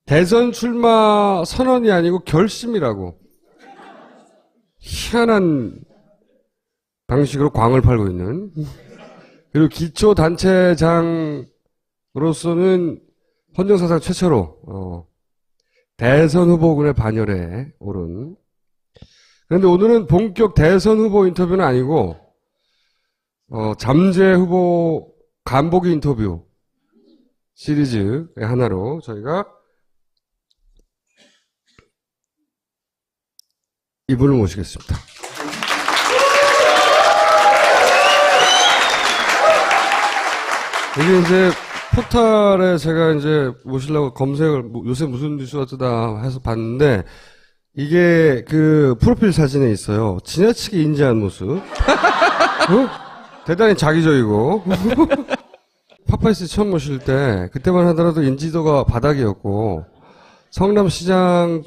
대선 출마 선언이 아니고 결심이라고. 희한한 방식으로 광을 팔고 있는. 그리고 기초단체장으로서는 헌정사상 최초로 대선 후보군의 반열에 오른. 그런데 오늘은 본격 대선 후보 인터뷰는 아니고 잠재 후보 간보기 인터뷰 시리즈의 하나로 저희가 이분을 모시겠습니다. 이게 이제 포털에 제가 이제 모시려고 검색을 요새 무슨 뉴스가 뜨다 해서 봤는데 이게 그 프로필 사진에 있어요. 지나치게 인지한 모습. 대단히 자기적이고. 파파이스 처음 모실 때 그때만 하더라도 인지도가 바닥이었고 성남시에서는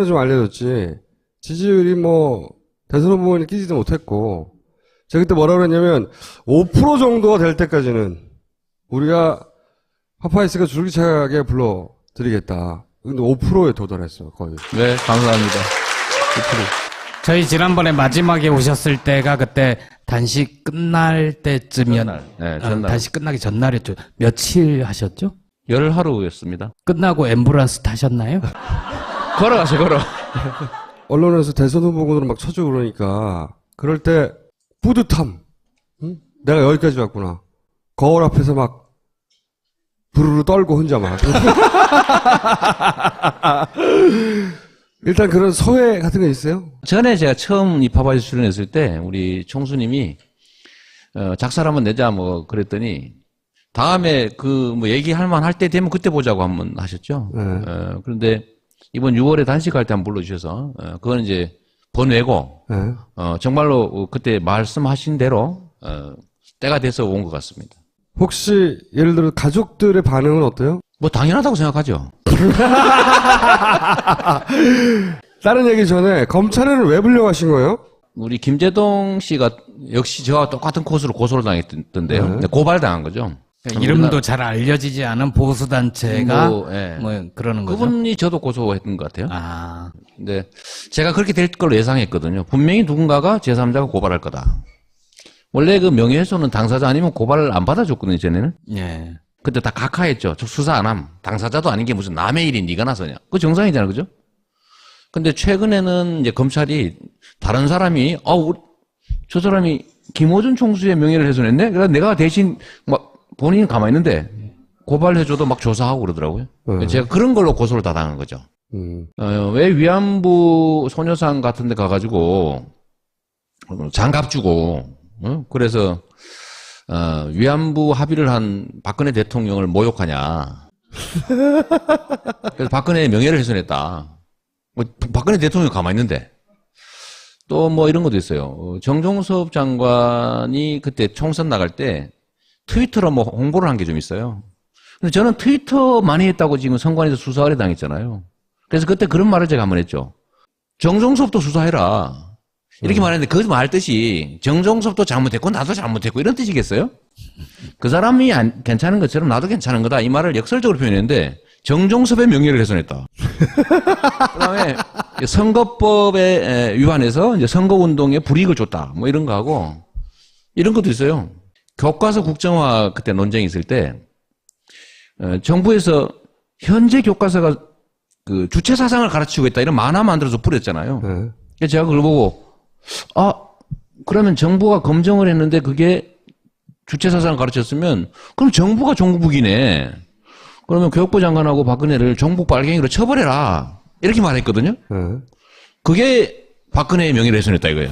좀 알려졌지 지지율이 뭐 대선 후보에 끼지도 못했고 제가 그때 뭐라고 그랬냐면 5% 정도가 될 때까지는 우리가 파파이스가 줄기차게 불러드리겠다. 근데 5%에 도달했어 거의. 네, 감사합니다. 5%. 저희 지난번에 마지막에 오셨을 때가 그때 단식 끝날 때쯤이었. 네, 전날. 단식 끝나기 전날이었죠. 며칠 하셨죠? 열하루였습니다. 끝나고 앰뷸런스 타셨나요? 걸어가세요, 걸어. 언론에서 대선 후보군으로 막 쳐주고 그러니까 그럴 때 뿌듯함. 응? 내가 여기까지 왔구나. 거울 앞에서 막 부르르 떨고 혼자 막. 일단 그런 소회 같은 거 있어요? 전에 제가 처음 이 파파이스 출연했을 때 우리 총수님이 작사를 한번 내자 뭐 그랬더니 다음에 그 뭐 얘기할 만할 때 되면 그때 보자고 한번 하셨죠. 네. 그런데 이번 6월에 단식할 때 한번 불러주셔서 그건 이제 번외고 네. 정말로 그때 말씀하신 대로 때가 돼서 온 것 같습니다. 혹시 예를 들어 가족들의 반응은 어때요? 뭐 당연하다고 생각하죠. 다른 얘기 전에 검찰에는 왜 불려가신 거예요? 우리 김재동 씨가 역시 저와 똑같은 코스로 고소를 당했던데요. 네. 근데 고발당한 거죠. 그러니까 이름도 잘 알려지지 않은 보수단체가 예. 뭐 그러는 거죠. 그분이 저도 고소했던 것 같아요. 아, 근데 제가 그렇게 될 걸로 예상했거든요. 분명히 누군가가 제3자가 고발할 거다. 원래 그 명예훼손은 당사자 아니면 고발을 안 받아줬거든요, 전에는. 예. 그때 다 각하했죠. 저 수사 안 함. 당사자도 아닌 게 무슨 남의 일이 네가 나서냐. 그거 정상이잖아요, 그죠? 근데 최근에는 이제 검찰이 다른 사람이, 저 사람이 김어준 총수의 명예를 훼손했네? 그래서 내가 대신 막 본인이 가만히 있는데 고발해줘도 막 조사하고 그러더라고요. 제가 그런 걸로 고소를 다 당한 거죠. 왜 위안부 소녀상 같은 데 가가지고 장갑 주고, 그래서, 위안부 합의를 한 박근혜 대통령을 모욕하냐. 그래서 박근혜의 명예를 훼손했다. 뭐, 박근혜 대통령이 가만히 있는데. 또 뭐 이런 것도 있어요. 정종섭 장관이 그때 총선 나갈 때 트위터로 뭐 홍보를 한 게 좀 있어요. 근데 저는 트위터 많이 했다고 지금 선관위에서 수사 의뢰 당했잖아요. 그래서 그때 그런 말을 제가 한번 했죠. 정종섭도 수사해라. 이렇게 말했는데 그 말뜻이 정종섭도 잘못했고 나도 잘못했고 이런 뜻이겠어요? 그 사람이 괜찮은 것처럼 나도 괜찮은 거다. 이 말을 역설적으로 표현했는데 정종섭의 명예를 훼손했다. 그다음에 선거법에 위반해서 이제 선거운동에 불이익을 줬다. 뭐 이런 거하고 이런 것도 있어요. 교과서 국정화 그때 논쟁이 있을 때 정부에서 현재 교과서가 그 주체 사상을 가르치고 있다 이런 만화 만들어서 뿌렸잖아요. 그래서 제가 그걸 보고 그러면 정부가 검증을 했는데 그게 주체 사상을 가르쳤으면 그럼 정부가 종북이네. 그러면 교육부 장관하고 박근혜를 종북 빨갱이로 처벌해라. 이렇게 말했거든요. 그게 박근혜의 명예를 훼손했다 이거예요.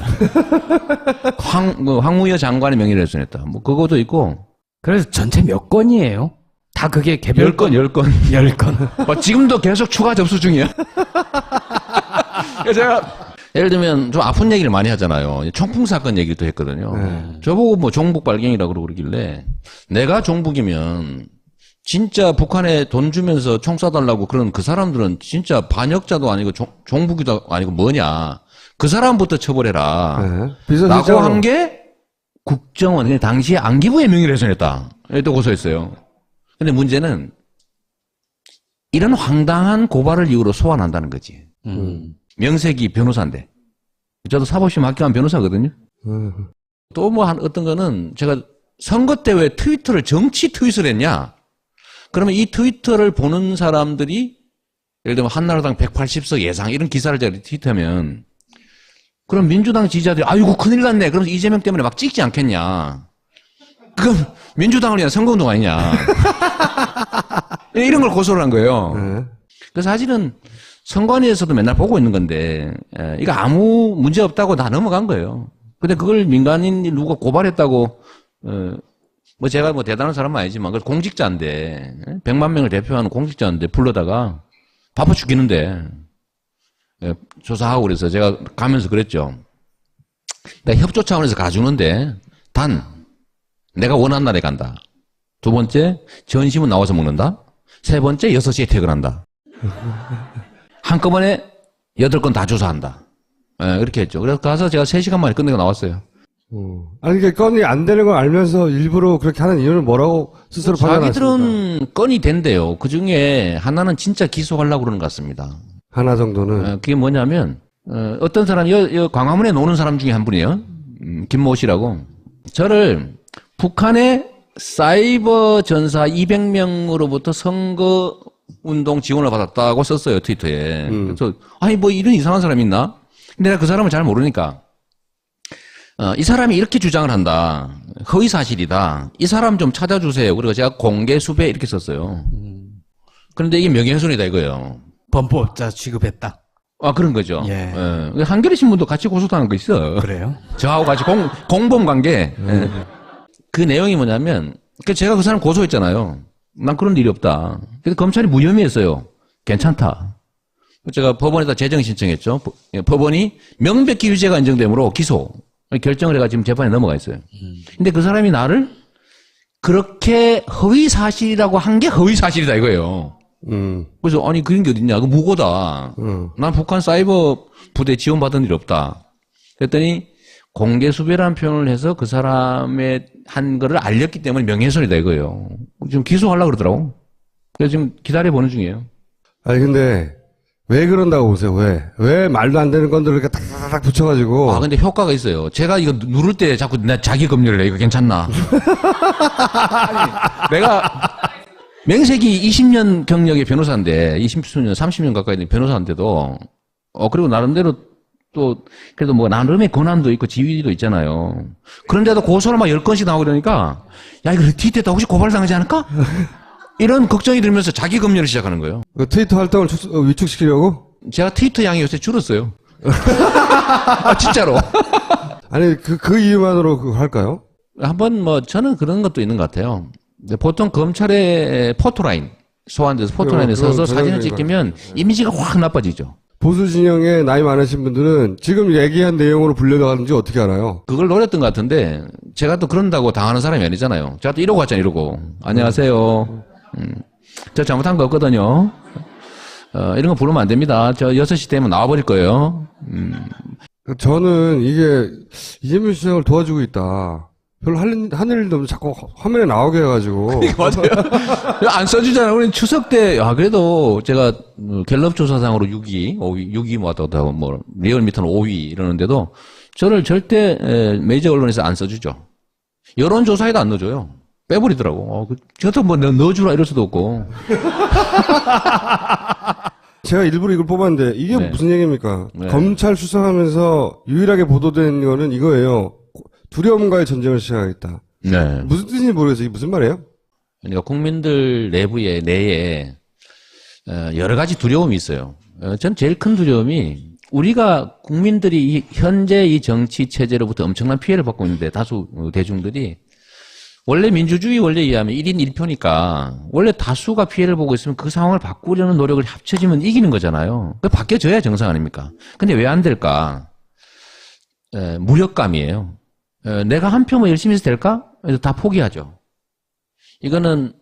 황무여 장관의 명예를 훼손했다. 뭐 그것도 있고. 그래서 전체 몇 건이에요? 다 그게 개별 10건. 10건. 지금도 계속 추가 접수 중이야. 제가 예를 들면 좀 아픈 얘기를 많이 하잖아요. 총풍 사건 얘기도 했거든요. 저보고 뭐 종북 빨갱이라고 그러길래 내가 종북이면 진짜 북한에 돈 주면서 총 쏴달라고 그런 그 사람들은 진짜 반역자도 아니고 종북이도 아니고 뭐냐. 그 사람부터 처벌해라. 라고 한 게 국정원, 당시에 안기부의 명예를 훼손했다. 이렇게 고소했어요. 근데 문제는 이런 황당한 고발을 이유로 소환한다는 거지. 명색이 변호사인데. 저도 사법시험 합격한 변호사거든요. 또 뭐 어떤 거는 제가 선거 때 왜 트위터를 정치 트윗을 했냐? 그러면 이 트위터를 보는 사람들이 예를 들면 한나라당 180석 예상 이런 기사를 제가 트윗하면 그럼 민주당 지지자들이 아이고 큰일 났네. 그러면서 이재명 때문에 막 찍지 않겠냐. 그럼 민주당을 위한 선거운동 아니냐. 이런 걸 고소를 한 거예요. 그래서 사실은 선관위에서도 맨날 보고 있는 건데 이거 아무 문제 없다고 다 넘어간 거예요. 근데 그걸 민간인이 누가 고발했다고 뭐 제가 뭐 대단한 사람은 아니지만 그 공직자인데 100만 명을 대표하는 공직자인데 불러다가 바빠 죽겠는데 조사하고 그래서 제가 가면서 그랬죠. 내가 협조 차원에서 가주는데 단 내가 원하는 날에 간다. 두 번째 전심은 나와서 먹는다. 세 번째 6시에 퇴근한다. 한꺼번에 8건 다 조사한다. 그렇게 했죠. 그래서 가서 제가 3시간 만에 끝내고 나왔어요. 아니, 그러니까 건이 안 되는 걸 알면서 일부러 그렇게 하는 이유는 뭐라고 스스로 판단하십니까? 자기들은 건이 된대요. 그 중에 하나는 진짜 기소하려고 그러는 것 같습니다. 하나 정도는. 그게 뭐냐면, 어떤 사람이, 광화문에 노는 사람 중에 한 분이에요. 김모 씨라고. 저를 북한의 사이버 전사 200명으로부터 선거 운동 지원을 받았다고 썼어요, 트위터에. 그래서, 아니, 뭐 이런 이상한 사람이 있나? 근데 내가 그 사람을 잘 모르니까. 이 사람이 이렇게 주장을 한다. 허위 사실이다. 이 사람 좀 찾아주세요. 그리고 제가 공개 수배 이렇게 썼어요. 그런데 이게 명예훼손이다 이거예요. 범법자 취급했다. 아, 그런 거죠. 예. 한겨레 신문도 같이 고소당한 거 있어. 그래요? 저하고 같이 공범 관계. 그 내용이 뭐냐면, 제가 그 사람 고소했잖아요. 난 그런 일이 없다. 그래서 검찰이 무혐의했어요. 괜찮다. 제가 법원에다 재정 신청했죠. 법원이 명백히 유죄가 인정되므로 기소. 결정을 해가 지금 재판에 넘어가 있어요. 근데 그 사람이 나를 그렇게 허위 사실이라고 한 게 허위 사실이다 이거예요. 그래서 아니 그런 게 어딨냐. 그 무고다. 난 북한 사이버 부대 지원받은 일 없다. 그랬더니 공개 수배라는 표현을 해서 그 사람의 한 거를 알렸기 때문에 명예훼손이다 이거예요. 지금 기소하려고 그러더라고. 그래서 지금 기다려보는 중이에요. 아니, 근데 왜 그런다고 보세요, 왜 말도 안 되는 건들 이렇게 탁탁탁 붙여가지고. 아, 근데 효과가 있어요. 제가 이거 누를 때 자꾸 나 자기 검열을 해. 이거 괜찮나? 아니, 내가 맹색이 20년 경력의 변호사인데, 20년, 30년 가까이 된 변호사인데도, 그리고 나름대로 또, 그래도 뭐 나름의 권한도 있고 지위도 있잖아요. 그런데도 고소를 막 10건씩 나오고 그러니까, 야, 이거 뒤태다 혹시 고발당하지 않을까? 이런 걱정이 들면서 자기 검열을 시작하는 거예요. 그 트위터 활동을 위축시키려고? 제가 트위터 양이 요새 줄었어요. 아, 진짜로. 아니, 그 이유만으로 그거 할까요? 한번 뭐 저는 그런 것도 있는 것 같아요. 보통 검찰의 포토라인 소환돼서 포토라인에 서서 사진을 찍히면 이미지가 확 나빠지죠. 보수 진영에 나이 많으신 분들은 지금 얘기한 내용으로 불려나가는지 어떻게 알아요? 그걸 노렸던 것 같은데 제가 또 그런다고 당하는 사람이 아니잖아요. 제가 또 이러고 갔잖아요. 이러고 안녕하세요. 저 잘못한 거 없거든요. 이런 거 부르면 안 됩니다. 저 6시 되면 나와버릴 거예요. 저는 이게 이재명 시장을 도와주고 있다. 별로 하는 일도 없는데 자꾸 화면에 나오게 해가지고. 맞아요. 안 써주잖아요. 우리 추석 때, 그래도 제가 갤럽 조사상으로 6위, 5위, 6위 뭐, 리얼미터는 5위 이러는데도 저를 절대 메이저 언론에서 안 써주죠. 여론조사에도 안 넣어줘요. 빼버리더라고. 저도 뭐 넣어주라 이럴 수도 없고. 제가 일부러 이걸 뽑았는데 이게 네. 무슨 얘기입니까? 네. 검찰 수사하면서 유일하게 보도된 거는 이거예요. 두려움과의 전쟁을 시작하겠다. 네. 무슨 뜻인지 모르겠어요. 이게 무슨 말이에요? 그러니까 국민들 내에 여러 가지 두려움이 있어요. 전 제일 큰 두려움이 우리가 국민들이 현재 이 정치 체제로부터 엄청난 피해를 받고 있는데 다수 대중들이 원래 민주주의 원래에 의하면 1인 1표니까 원래 다수가 피해를 보고 있으면 그 상황을 바꾸려는 노력을 합쳐지면 이기는 거잖아요. 그 바뀌어져야 정상 아닙니까? 근데 왜 안 될까? 무력감이에요. 내가 한 표만 열심히 해서 될까? 그래서 다 포기하죠. 이거는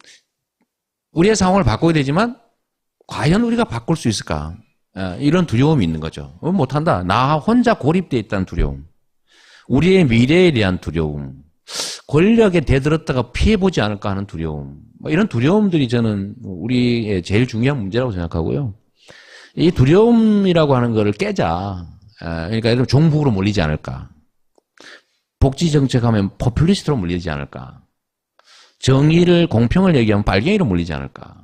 우리의 상황을 바꿔야 되지만 과연 우리가 바꿀 수 있을까? 이런 두려움이 있는 거죠. 못한다. 나 혼자 고립되어 있다는 두려움. 우리의 미래에 대한 두려움. 권력에 대들었다가 피해보지 않을까 하는 두려움. 뭐 이런 두려움들이 저는 우리의 제일 중요한 문제라고 생각하고요. 이 두려움이라고 하는 거를 깨자. 그러니까 예를 들면 종북으로 몰리지 않을까. 복지 정책하면 포퓰리스트로 몰리지 않을까. 정의를 공평을 얘기하면 빨갱이로 몰리지 않을까.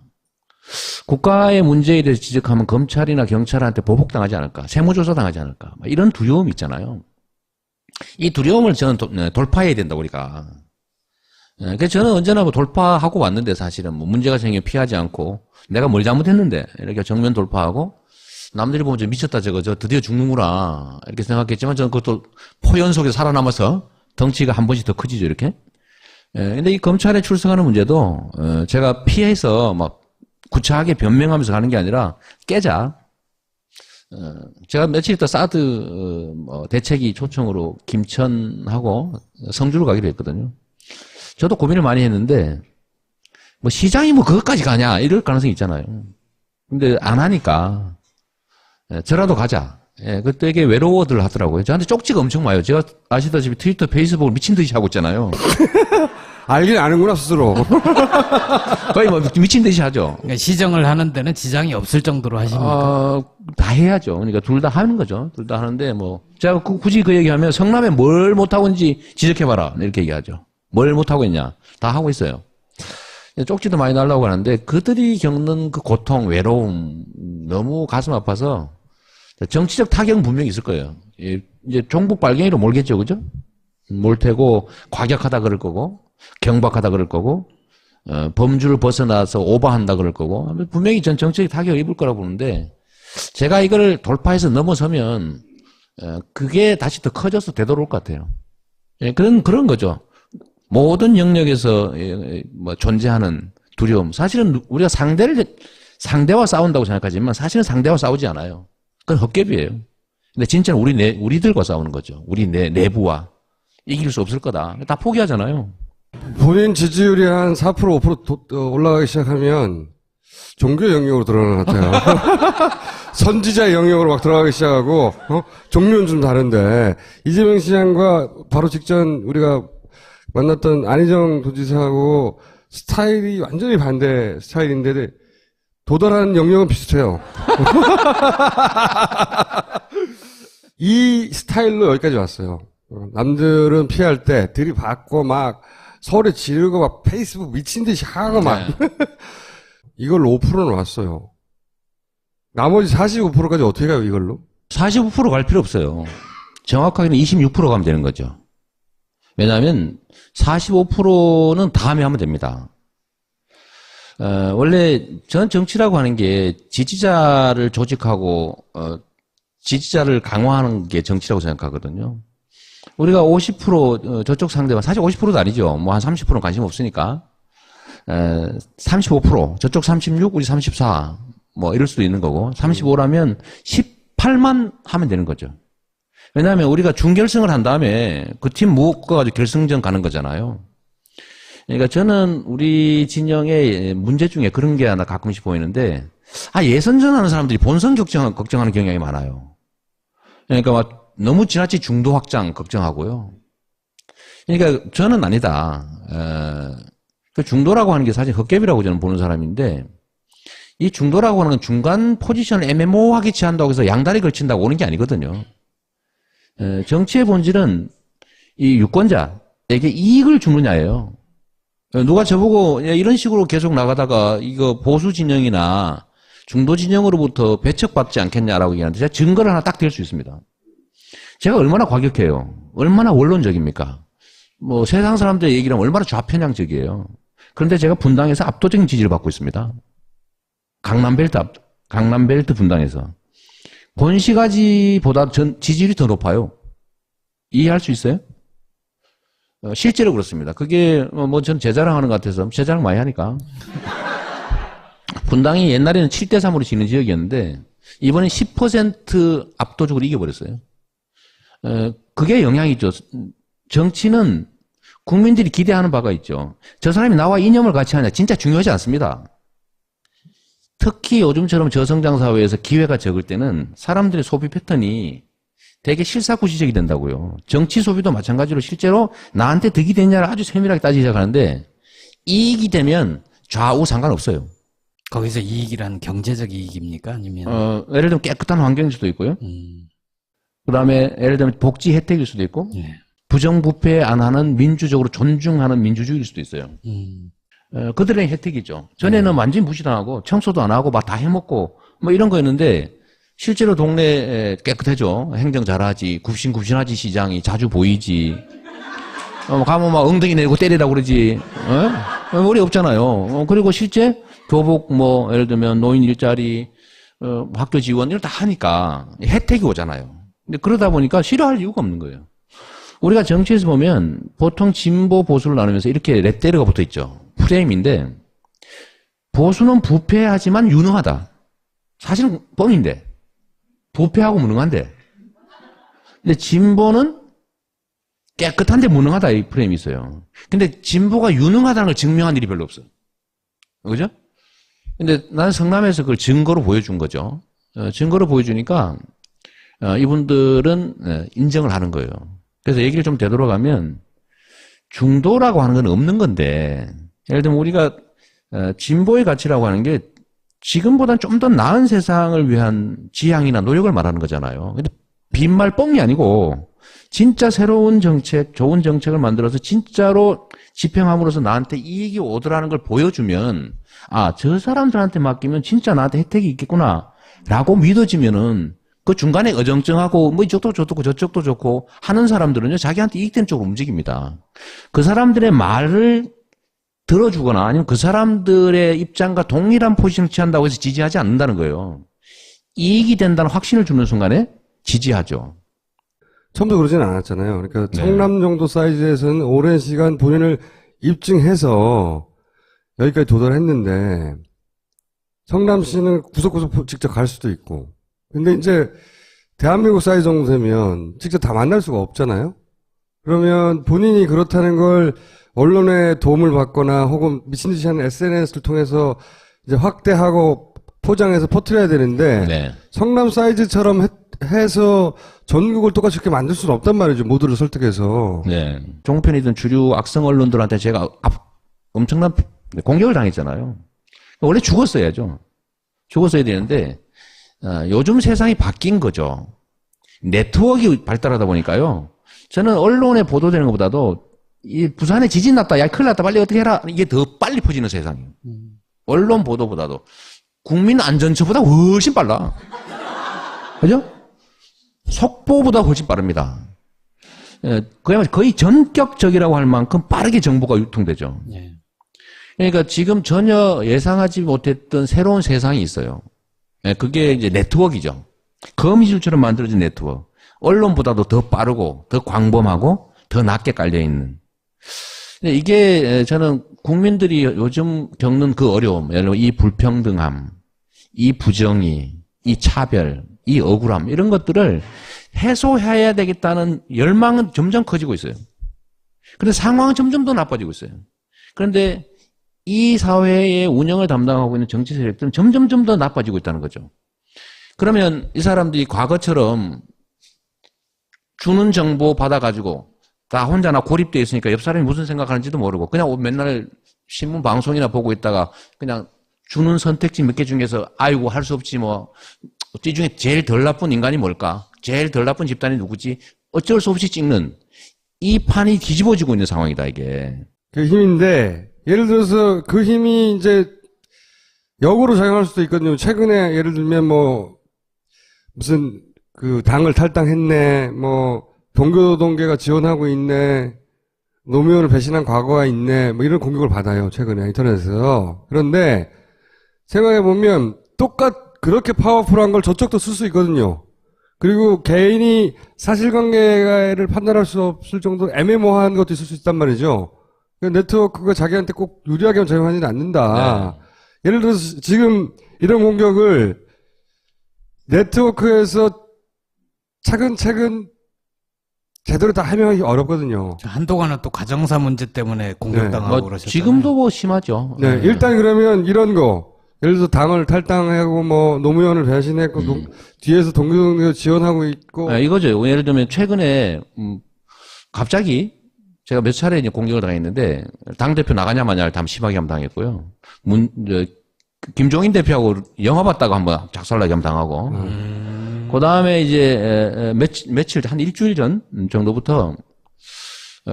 국가의 문제에 대해서 지적하면 검찰이나 경찰한테 보복당하지 않을까. 세무조사 당하지 않을까. 이런 두려움이 있잖아요. 이 두려움을 저는 돌파해야 된다고 우리가. 그래서 저는 언제나 뭐 돌파하고 왔는데 사실은 뭐 문제가 생기면 피하지 않고 내가 뭘 잘못했는데 이렇게 정면 돌파하고 남들이 보면 저 미쳤다 저 드디어 죽는구나 이렇게 생각했지만 저는 그것도 포연 속에 살아남아서 덩치가 한 번씩 더 커지죠 이렇게. 근데 이 검찰에 출석하는 문제도 제가 피해서 막 구차하게 변명하면서 가는 게 아니라 깨자. 제가 며칠 있다 사드 대책위 초청으로 김천하고 성주를 가기로 했거든요. 저도 고민을 많이 했는데 뭐 시장이 뭐 그것까지 가냐 이럴 가능성이 있잖아요. 근데 안 하니까 저라도 가자. 그때 되게 외로워들 하더라고요. 저한테 쪽지가 엄청 와요. 제가 아시다시피 트위터, 페이스북을 미친 듯이 하고 있잖아요. 알긴 아는구나 스스로. 거의 뭐 미친 듯이 하죠. 그러니까 시정을 하는 데는 지장이 없을 정도로 하십니까? 다 해야죠. 그러니까 둘 다 하는 거죠. 둘 다 하는데 뭐 제가 굳이 그 얘기하면 성남에 뭘 못하고 있는지 지적해봐라 이렇게 얘기하죠. 뭘 못하고 있냐. 다 하고 있어요. 쪽지도 많이 날라오고 하는데 그들이 겪는 그 고통, 외로움 너무 가슴 아파서 정치적 타격은 분명히 있을 거예요. 이제 종북 빨갱이로 몰겠죠. 그죠? 몰 테고 과격하다 그럴 거고 경박하다 그럴 거고 범주를 벗어나서 오버한다 그럴 거고 분명히 전 정치적 타격을 입을 거라고 보는데 제가 이걸 돌파해서 넘어서면 그게 다시 더 커져서 되돌아올 것 같아요. 그런 거죠. 모든 영역에서 뭐 존재하는 두려움. 사실은 우리가 상대와 싸운다고 생각하지만 사실은 상대와 싸우지 않아요. 그건 헛개비예요. 근데 진짜는 우리들과 싸우는 거죠. 우리 내부와. 이길 수 없을 거다. 다 포기하잖아요. 본인 지지율이 한 4% 5% 올라가기 시작하면 종교 영역으로 들어가는 것 같아요. 선지자의 영역으로 막 들어가기 시작하고 종류는 좀 다른데 이재명 시장과 바로 직전 우리가 만났던 안희정 도지사하고 스타일이 완전히 반대 스타일인데 도달하는 영역은 비슷해요. 이 스타일로 여기까지 왔어요. 남들은 피할 때 들이받고 막 소리 지르고 막 페이스북 미친 듯이 하고 막 이걸로 5%는 왔어요. 나머지 45%까지 어떻게 가요 이걸로? 45% 갈 필요 없어요. 정확하게는 26% 가면 되는 거죠. 왜냐하면 45%는 다음에 하면 됩니다. 원래 전 정치라고 하는 게 지지자를 조직하고 지지자를 강화하는 게 정치라고 생각하거든요. 우리가 50% 저쪽 상대방 사실 50%도 아니죠. 뭐 한 30%는 관심 없으니까 35% 저쪽 36 우리 34 뭐 이럴 수도 있는 거고 35라면 18만 하면 되는 거죠. 왜냐하면 우리가 준결승을 한 다음에 그 팀 묶어가지고 결승전 가는 거잖아요. 그러니까 저는 우리 진영의 문제 중에 그런 게 하나 가끔씩 보이는데 예선전 하는 사람들이 본선 걱정하는 경향이 많아요. 그러니까 막 너무 지나치 중도 확장 걱정하고요. 그러니까 저는 아니다. 그 중도라고 하는 게 사실 헛개비라고 저는 보는 사람인데 이 중도라고 하는 건 중간 포지션을 애매모호하게 취한다고 해서 양다리 걸친다고 오는 게 아니거든요. 정치의 본질은 이 유권자에게 이익을 주느냐예요. 누가 저보고 이런 식으로 계속 나가다가 이거 보수 진영이나 중도 진영으로부터 배척받지 않겠냐라고 얘기하는데 제가 증거를 하나 딱 댈 수 있습니다. 제가 얼마나 과격해요. 얼마나 원론적입니까? 뭐 세상 사람들의 얘기를 하면 얼마나 좌편향적이에요. 그런데 제가 분당에서 압도적인 지지를 받고 있습니다. 강남벨트 분당에서. 권시가지보다 지지율이 더 높아요. 이해할 수 있어요? 실제로 그렇습니다. 그게 뭐 전 제 자랑하는 것 같아서 제 자랑 많이 하니까. 분당이 옛날에는 7대3으로 지는 지역이었는데 이번엔 10% 압도적으로 이겨버렸어요. 그게 영향이 있죠. 정치는 국민들이 기대하는 바가 있죠. 저 사람이 나와 이념을 같이 하냐 진짜 중요하지 않습니다. 특히 요즘처럼 저성장 사회에서 기회가 적을 때는 사람들의 소비 패턴이 되게 실사구시적이 된다고요. 정치 소비도 마찬가지로 실제로 나한테 득이 되냐를 아주 세밀하게 따지기 시작하는데 이익이 되면 좌우 상관없어요. 거기서 이익이란 경제적 이익입니까? 아니면 예를 들면 깨끗한 환경일 수도 있고요. 그다음에 예를 들면 복지 혜택일 수도 있고 예. 부정부패 안 하는 민주적으로 존중하는 민주주의일 수도 있어요. 그들의 혜택이죠. 전에는 완전히 무시당하고 청소도 안 하고 막 다 해먹고 뭐 이런 거였는데 실제로 동네 깨끗해져. 행정 잘하지. 굽신굽신하지 시장이 자주 보이지. 가면 막 엉덩이 내고 때리라고 그러지. 머리 없잖아요. 그리고 실제 교복 뭐 예를 들면 노인 일자리 학교 지원 이걸 다 하니까 혜택이 오잖아요. 근데 그러다 보니까 싫어할 이유가 없는 거예요. 우리가 정치에서 보면 보통 진보 보수를 나누면서 이렇게 레테르가 붙어 있죠. 프레임인데 보수는 부패하지만 유능하다. 사실은 뻥인데 부패하고 무능한데 근데 진보는 깨끗한데 무능하다 이 프레임이 있어요. 근데 진보가 유능하다는 걸 증명한 일이 별로 없어요. 그죠? 근데 나는 성남에서 그걸 증거로 보여준 거죠. 증거로 보여주니까 이분들은 인정을 하는 거예요. 그래서 얘기를 좀 되돌아가면 중도라고 하는 건 없는 건데 예를 들면 우리가 진보의 가치라고 하는 게 지금보다는 좀 더 나은 세상을 위한 지향이나 노력을 말하는 거잖아요. 근데 빈말 뻥이 아니고 진짜 새로운 정책, 좋은 정책을 만들어서 진짜로 집행함으로써 나한테 이익이 오더라는 걸 보여주면 아, 저 사람들한테 맡기면 진짜 나한테 혜택이 있겠구나 라고 믿어지면은 그 중간에 어정쩡하고 뭐 이쪽도 좋고 저쪽도 좋고 하는 사람들은요 자기한테 이익되는 쪽으로 움직입니다. 그 사람들의 말을 들어주거나 아니면 그 사람들의 입장과 동일한 포지션을 취한다고 해서 지지하지 않는다는 거예요. 이익이 된다는 확신을 주는 순간에 지지하죠. 처음부터 그러지는 않았잖아요. 그러니까 네. 성남 정도 사이즈에서는 오랜 시간 본인을 입증해서 여기까지 도달했는데 성남시는 구석구석 직접 갈 수도 있고 근데 이제 대한민국 사이즈 정도 되면 직접 다 만날 수가 없잖아요. 그러면 본인이 그렇다는 걸 언론의 도움을 받거나 혹은 미친 듯이 하는 SNS를 통해서 이제 확대하고 포장해서 퍼뜨려야 되는데 네. 성남 사이즈처럼 해서 전국을 똑같이 이렇게 만들 수는 없단 말이죠. 모두를 설득해서. 네. 종편이든 주류 악성 언론들한테 제가 엄청난 공격을 당했잖아요. 원래 죽었어야죠. 죽었어야 되는데 요즘 세상이 바뀐 거죠. 네트워크가 발달하다 보니까요. 저는 언론에 보도되는 것보다도 이 부산에 지진 났다. 야, 큰일 났다. 빨리 어떻게 해라. 이게 더 빨리 퍼지는 세상이에요. 언론 보도보다도. 국민 안전처보다 훨씬 빨라. 그죠? 속보보다 훨씬 빠릅니다. 그야말로 거의 전격적이라고 할 만큼 빠르게 정보가 유통되죠. 예. 그러니까 지금 전혀 예상하지 못했던 새로운 세상이 있어요. 그게 이제 네트워크이죠. 거미줄처럼 만들어진 네트워크. 언론보다도 더 빠르고, 더 광범하고, 더 낮게 깔려있는. 이게 저는 국민들이 요즘 겪는 그 어려움, 예를 들어 이 불평등함, 이 부정의, 이 차별, 이 억울함, 이런 것들을 해소해야 되겠다는 열망은 점점 커지고 있어요. 그런데 상황은 점점 더 나빠지고 있어요. 그런데 이 사회의 운영을 담당하고 있는 정치 세력들은 점점 더 나빠지고 있다는 거죠. 그러면 이 사람들이 과거처럼 주는 정보 받아가지고 다 혼자나 고립되어 있으니까 옆 사람이 무슨 생각하는지도 모르고 그냥 맨날 신문 방송이나 보고 있다가 그냥 주는 선택지 몇 개 중에서 아이고 할 수 없지 뭐 이 중에 제일 덜 나쁜 인간이 뭘까? 제일 덜 나쁜 집단이 누구지? 어쩔 수 없이 찍는 이 판이 뒤집어지고 있는 상황이다 이게. 그 힘인데 예를 들어서 그 힘이 이제 역으로 작용할 수도 있거든요. 최근에 예를 들면 뭐 무슨 그 당을 탈당했네, 뭐 동교동계가 지원하고 있네, 노무현을 배신한 과거가 있네, 뭐 이런 공격을 받아요. 최근에 인터넷에서. 그런데 생각해 보면 그렇게 파워풀한 걸 저쪽도 쓸 수 있거든요. 그리고 개인이 사실관계를 판단할 수 없을 정도로 애매모호한 것도 있을 수 있단 말이죠. 네트워크가 자기한테 꼭 유리하게 작용하지는 않는다. 네. 예를 들어서 지금 이런 공격을 네트워크에서 차근차근 제대로 다 해명하기 어렵거든요. 한동안은 또 가정사 문제 때문에 공격당하고 뭐 그러셨잖아요. 지금도 뭐 심하죠. 네, 일단 그러면 이런 거. 예를 들어서 당을 탈당하고 뭐 노무현을 배신했고 뒤에서 동교동계 지원하고 있고 이거죠. 예를 들면 최근에 갑자기 제가 몇 차례 이제 공격을 당했는데, 당대표 나가냐 마냐를 참 심하게 한번 당했고요. 김종인 대표하고 영화 봤다고 한번 작살나게 한번 당하고, 그 다음에 이제, 며칠, 한 일주일 전 정도부터,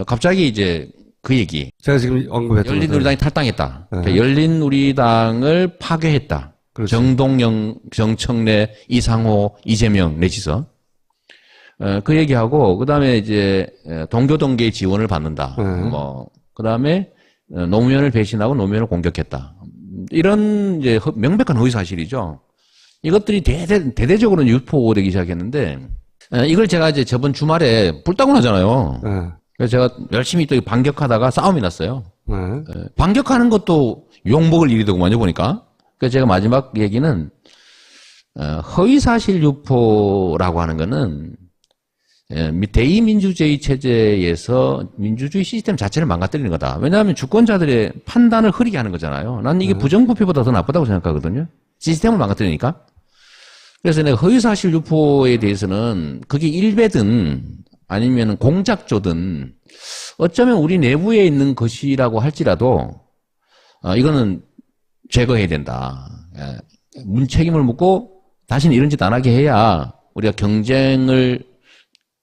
갑자기 이제 그 얘기. 제가 지금 언급했던 열린우리당이 탈당했다. 네. 그러니까 열린우리당을 파괴했다. 그렇죠. 정동영, 정청래, 이상호, 이재명 내지서. 그 얘기하고, 그 다음에 이제, 동교동계의 지원을 받는다. 뭐, 그 다음에, 노무현을 배신하고 노무현을 공격했다. 이런, 이제, 명백한 허위 사실이죠. 이것들이 대대적으로 유포되기 시작했는데, 이걸 제가 이제 저번 주말에 불타고 나잖아요. 네. 그래서 제가 열심히 또 반격하다가 싸움이 났어요. 네. 반격하는 것도 욕먹을 일이더구만요, 보니까. 그래서 제가 마지막 얘기는, 허위사실 유포라고 하는 거는, 대의민주주의 체제에서 민주주의 시스템 자체를 망가뜨리는 거다. 왜냐하면 주권자들의 판단을 흐리게 하는 거잖아요. 난 이게 부정부패보다 더 나쁘다고 생각하거든요. 시스템을 망가뜨리니까. 그래서 내가 허위사실 유포에 대해서는 그게 일배든 아니면 공작조든 어쩌면 우리 내부에 있는 것이라고 할지라도 이거는 제거해야 된다. 문책임을 묻고 다시는 이런 짓 안 하게 해야 우리가 경쟁을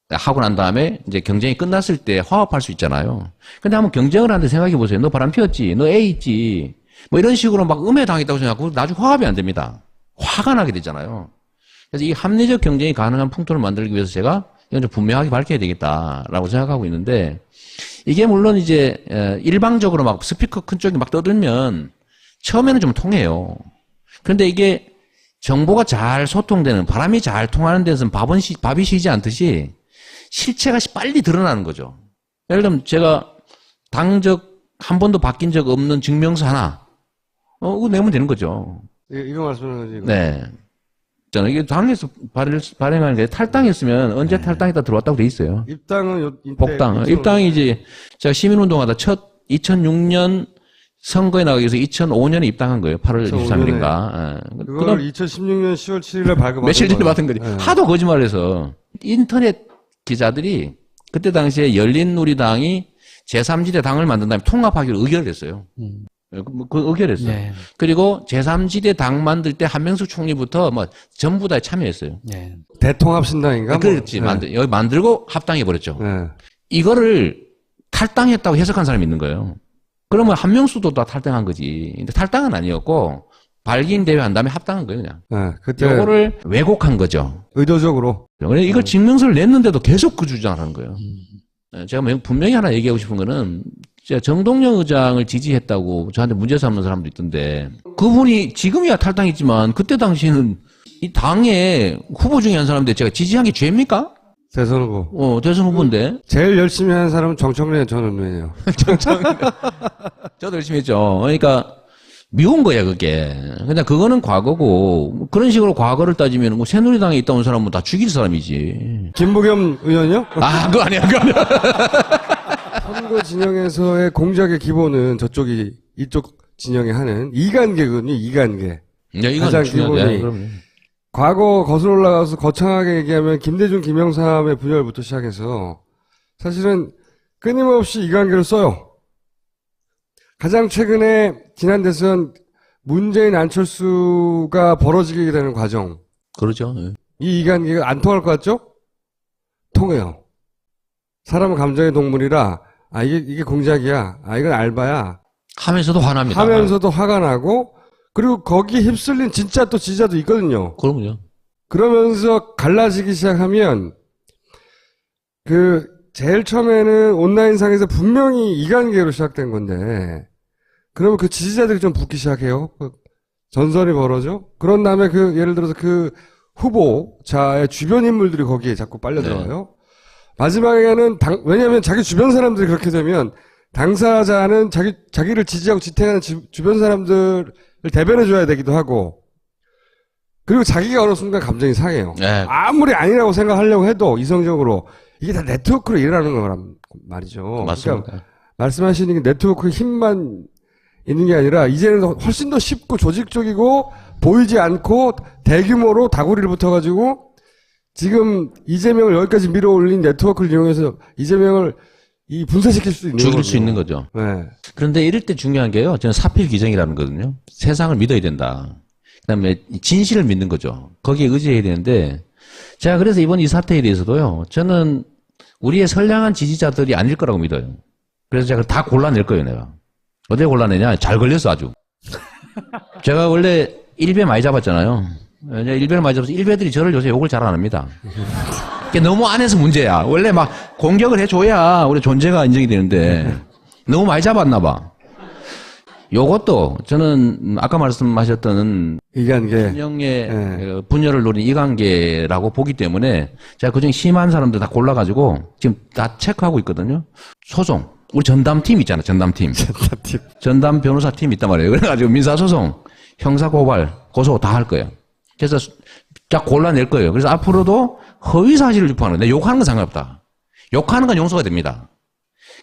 하고 난 다음에 이제 경쟁이 끝났을 때 화합할 수 있잖아요. 근데 한번 경쟁을 하는데 생각해 보세요. 너 바람 피웠지? 너 A 있지? 뭐 이런 식으로 막 음해당했다고 생각하고 나중에 화합이 안 됩니다. 화가 나게 되잖아요. 그래서 이 합리적 경쟁이 가능한 풍토를 만들기 위해서 제가 이건 좀 분명하게 밝혀야 되겠다라고 생각하고 있는데 이게 물론 이제 일방적으로 막 스피커 큰 쪽이 막 떠들면 처음에는 좀 통해요. 그런데 이게 정보가 잘 소통되는 바람이 잘 통하는 데서는 밥이 쉬지 않듯이 실체가 빨리 드러나는 거죠. 예를 들면 제가 당적 한 번도 바뀐 적 없는 증명서 하나 그거 내면 되는 거죠. 이거 말씀하는 거지. 이거. 네. 저는 이게 당에서 발행하는 게 탈당했으면 언제 탈당했다 들어왔다고 돼 있어요. 입당은 복당. 입당이 이제 제가 시민운동하다 2006년 선거에 나가기 위해서 2005년에 입당한 거예요. 8월 23일인가. 그걸 2016년 10월 7일에 발급받은 며칠 전에 거예요. 받은 거지. 네. 하도 거짓말해서 인터넷 기자들이 그때 당시에 열린우리당이 제3지대 당을 만든 다음에 통합하기로 의결을 했어요. 그 의결했어요. 네. 그리고 제3지대 당 만들 때 한명숙 총리부터 뭐 전부 다 참여했어요. 네. 대통합신당인가? 그렇지. 여기 만들고 합당해버렸죠. 네. 이거를 탈당했다고 해석한 사람이 있는 거예요. 그러면 한명수도 다 탈당한 거지. 근데 탈당은 아니었고 발기인 대회 한 다음에 합당한 거예요, 그냥. 네. 그때 요거를 왜곡한 거죠. 의도적으로. 그래서 이걸 증명서를 냈는데도 계속 그 주장을 하는 거예요. 제가 분명히 하나 얘기하고 싶은 거는 제가 정동영 의장을 지지했다고 저한테 문제 삼는 사람도 있던데 그분이 지금이야 탈당했지만 그때 당시에는 이 당의 후보 중에 한 사람인데 제가 지지한 게 죄입니까? 대선 후보. 대선 후보인데. 제일 열심히 하는 사람은 정청래 전 의원이에요. 저도 열심히 했죠. 그러니까 미운 거야 그게. 그냥 그거는 과거고 그런 식으로 과거를 따지면 뭐 새누리당에 있다 온 사람은 다 죽일 사람이지. 김부겸 의원이요? 그거 아니야 그거 아니야. 선거 진영에서의 공작의 기본은 저쪽이 이쪽 진영이 하는 이관계거든요. 이관계. 이건 가장 중요하죠. 기본이. 그럼요. 과거 거슬러 올라가서 거창하게 얘기하면 김대중, 김영삼의 분열부터 시작해서 사실은 끊임없이 이관계를 써요. 가장 최근에 지난 대선 문재인, 안철수가 벌어지게 되는 과정. 그렇죠. 예. 이 이관계가 안 통할 것 같죠? 통해요. 사람은 감정의 동물이라 이게 공작이야. 이건 알바야. 하면서도 화납니다. 하면서도 화가 나고 그리고 거기에 휩쓸린 진짜 또 지지자도 있거든요. 그럼요. 그러면서 갈라지기 시작하면 제일 처음에는 온라인상에서 분명히 이관계로 시작된 건데 그러면 그 지지자들이 좀 붙기 시작해요. 전선이 벌어져. 그런 다음에 예를 들어서 그 후보자의 주변 인물들이 거기에 자꾸 빨려 들어가요. 마지막에는 왜냐하면 자기 주변 사람들이 그렇게 되면 당사자는 자기를 지지하고 지탱하는 주변 사람들을 대변해줘야 되기도 하고 그리고 자기가 어느 순간 감정이 상해요. 네. 아무리 아니라고 생각하려고 해도 이성적으로 이게 다 네트워크로 일어나는 거란 말이죠. 맞습니다. 그러니까 말씀하시는 게 네트워크 힘만 있는 게 아니라 이제는 훨씬 더 쉽고 조직적이고 보이지 않고 대규모로 다구리를 붙어가지고 지금 이재명을 여기까지 밀어올린 네트워크를 이용해서 이재명을 이 분쇄시킬 수 있는 죽일 거거든요. 수 있는 거죠. 네. 그런데 이럴 때 중요한 게요. 저는 사필 기정이라는 거거든요. 세상을 믿어야 된다. 그다음에 진실을 믿는 거죠. 거기에 의지해야 되는데 제가 그래서 이번 이 사태에 대해서도요. 저는 우리의 선량한 지지자들이 아닐 거라고 믿어요. 그래서 제가 다 골라낼 거예요, 내가. 어떻게 골라내냐? 잘 걸렸어, 아주. 제가 원래 일베 많이 잡았잖아요. 일베를 많이 잡아서 일베들이 저를 요새 욕을 잘 안 합니다. 그게 너무 안에서 문제야. 원래 막 공격을 해줘야 우리 존재가 인정이 되는데 너무 많이 잡았나 봐. 요것도 저는 아까 말씀하셨던 이관계. 진영의 네. 분열을 노린 이관계라고 보기 때문에 제가 그중에 심한 사람들 다 골라가지고 지금 다 체크하고 있거든요. 소송. 우리 전담팀 있잖아, 전담팀. 전담 변호사팀 있단 말이에요. 그래가지고 민사소송, 형사고발, 고소 다 할 거예요. 그래서 딱 골라낼 거예요. 그래서 앞으로도 허위사실을 유포하는 거예요. 욕하는 건 상관없다. 욕하는 건 용서가 됩니다.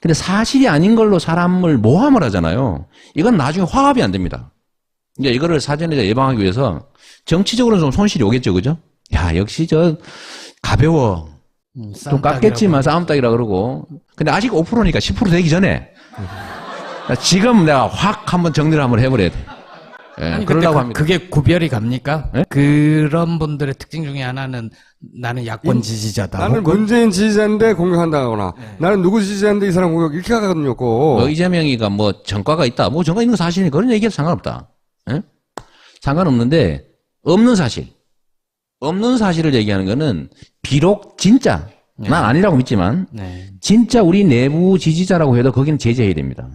근데 사실이 아닌 걸로 사람을 모함을 하잖아요. 이건 나중에 화합이 안 됩니다. 이제 이거를 사전에 예방하기 위해서 정치적으로는 좀 손실이 오겠죠, 그죠? 야, 역시 저 가벼워. 좀 깎겠지만 싸움닭이라 그러고. 근데 아직 5%니까 10% 되기 전에 지금 내가 확 한번 정리를 한번 해버려야 돼. 예, 아니, 그러려고 근데 합니다. 그게 구별이 갑니까? 네? 그런 분들의 특징 중에 하나는 나는 야권 지지자다. 나는 혹은 문재인 지지자인데 공격한다거나 나는 누구 지지자인데 이 사람 공격 이렇게 하거든요. 뭐 이재명이가 뭐 전과가 있다. 뭐 전과 있는 건 사실이니까 그런 얘기해도 상관없다. 예? 상관없는데 없는 사실. 없는 사실을 얘기하는 거는 비록 진짜 난 아니라고 믿지만 네. 진짜 우리 내부 지지자라고 해도 거기는 제재해야 됩니다.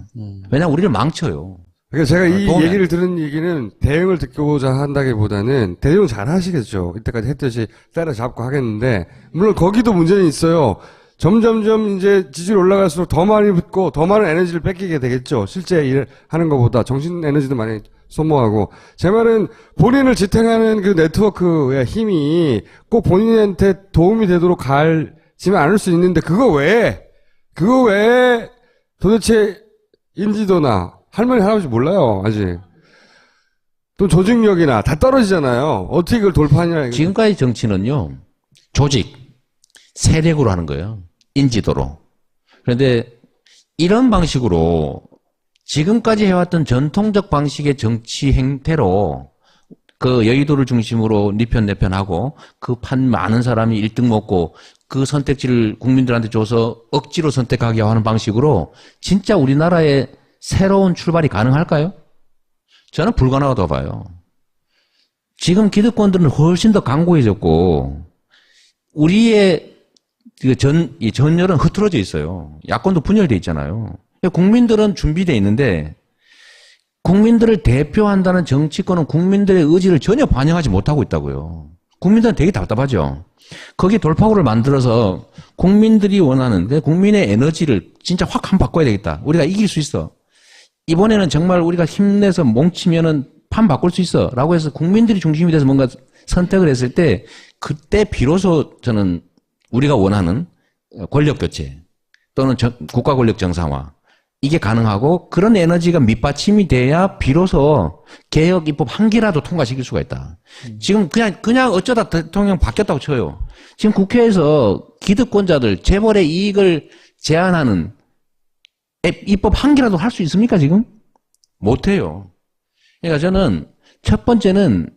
왜냐하면 우리를 망쳐요. 그러니까 제가 이 도움이 얘기를 들은 얘기는 대응을 듣고자 한다기보다는 대응 잘 하시겠죠. 이때까지 했듯이 때려잡고 하겠는데 물론 거기도 문제는 있어요. 점점점 이제 지지율 올라갈수록 더 많이 붙고 더 많은 에너지를 뺏기게 되겠죠. 실제 일을 하는 것보다 정신 에너지도 많이 소모하고 제 말은 본인을 지탱하는 그 네트워크의 힘이 꼭 본인한테 도움이 되도록 갈지만 않을 수 있는데 그거 외에 도대체 인지도나 할머니 할아버지 몰라요 아직. 또 조직력이나 다 떨어지잖아요. 어떻게 그걸 돌파하냐. 지금까지 정치는요. 조직, 세력으로 하는 거예요. 인지도로. 그런데 이런 방식으로 지금까지 해왔던 전통적 방식의 정치 행태로 그 여의도를 중심으로 네 편 내 편 하고 그 판 많은 사람이 1등 먹고 그 선택지를 국민들한테 줘서 억지로 선택하게 하는 방식으로 진짜 우리나라의 새로운 출발이 가능할까요? 저는 불가능하다고 봐요. 지금 기득권들은 훨씬 더 강고해졌고 우리의 이 전열은 흐트러져 있어요. 야권도 분열돼 있잖아요. 국민들은 준비돼 있는데 국민들을 대표한다는 정치권은 국민들의 의지를 전혀 반영하지 못하고 있다고요. 국민들은 되게 답답하죠. 거기 돌파구를 만들어서 국민들이 원하는 국민의 에너지를 진짜 확 한 바꿔야 되겠다. 우리가 이길 수 있어. 이번에는 정말 우리가 힘내서 뭉치면은 판 바꿀 수 있어. 라고 해서 국민들이 중심이 돼서 뭔가 선택을 했을 때 그때 비로소 저는 우리가 원하는 권력 교체 또는 국가 권력 정상화 이게 가능하고 그런 에너지가 밑받침이 돼야 비로소 개혁 입법 한 개라도 통과시킬 수가 있다. 지금 그냥 어쩌다 대통령 바뀌었다고 쳐요. 지금 국회에서 기득권자들 재벌의 이익을 제한하는 입법 한 개라도 할 수 있습니까 지금? 못해요. 그러니까 저는 첫 번째는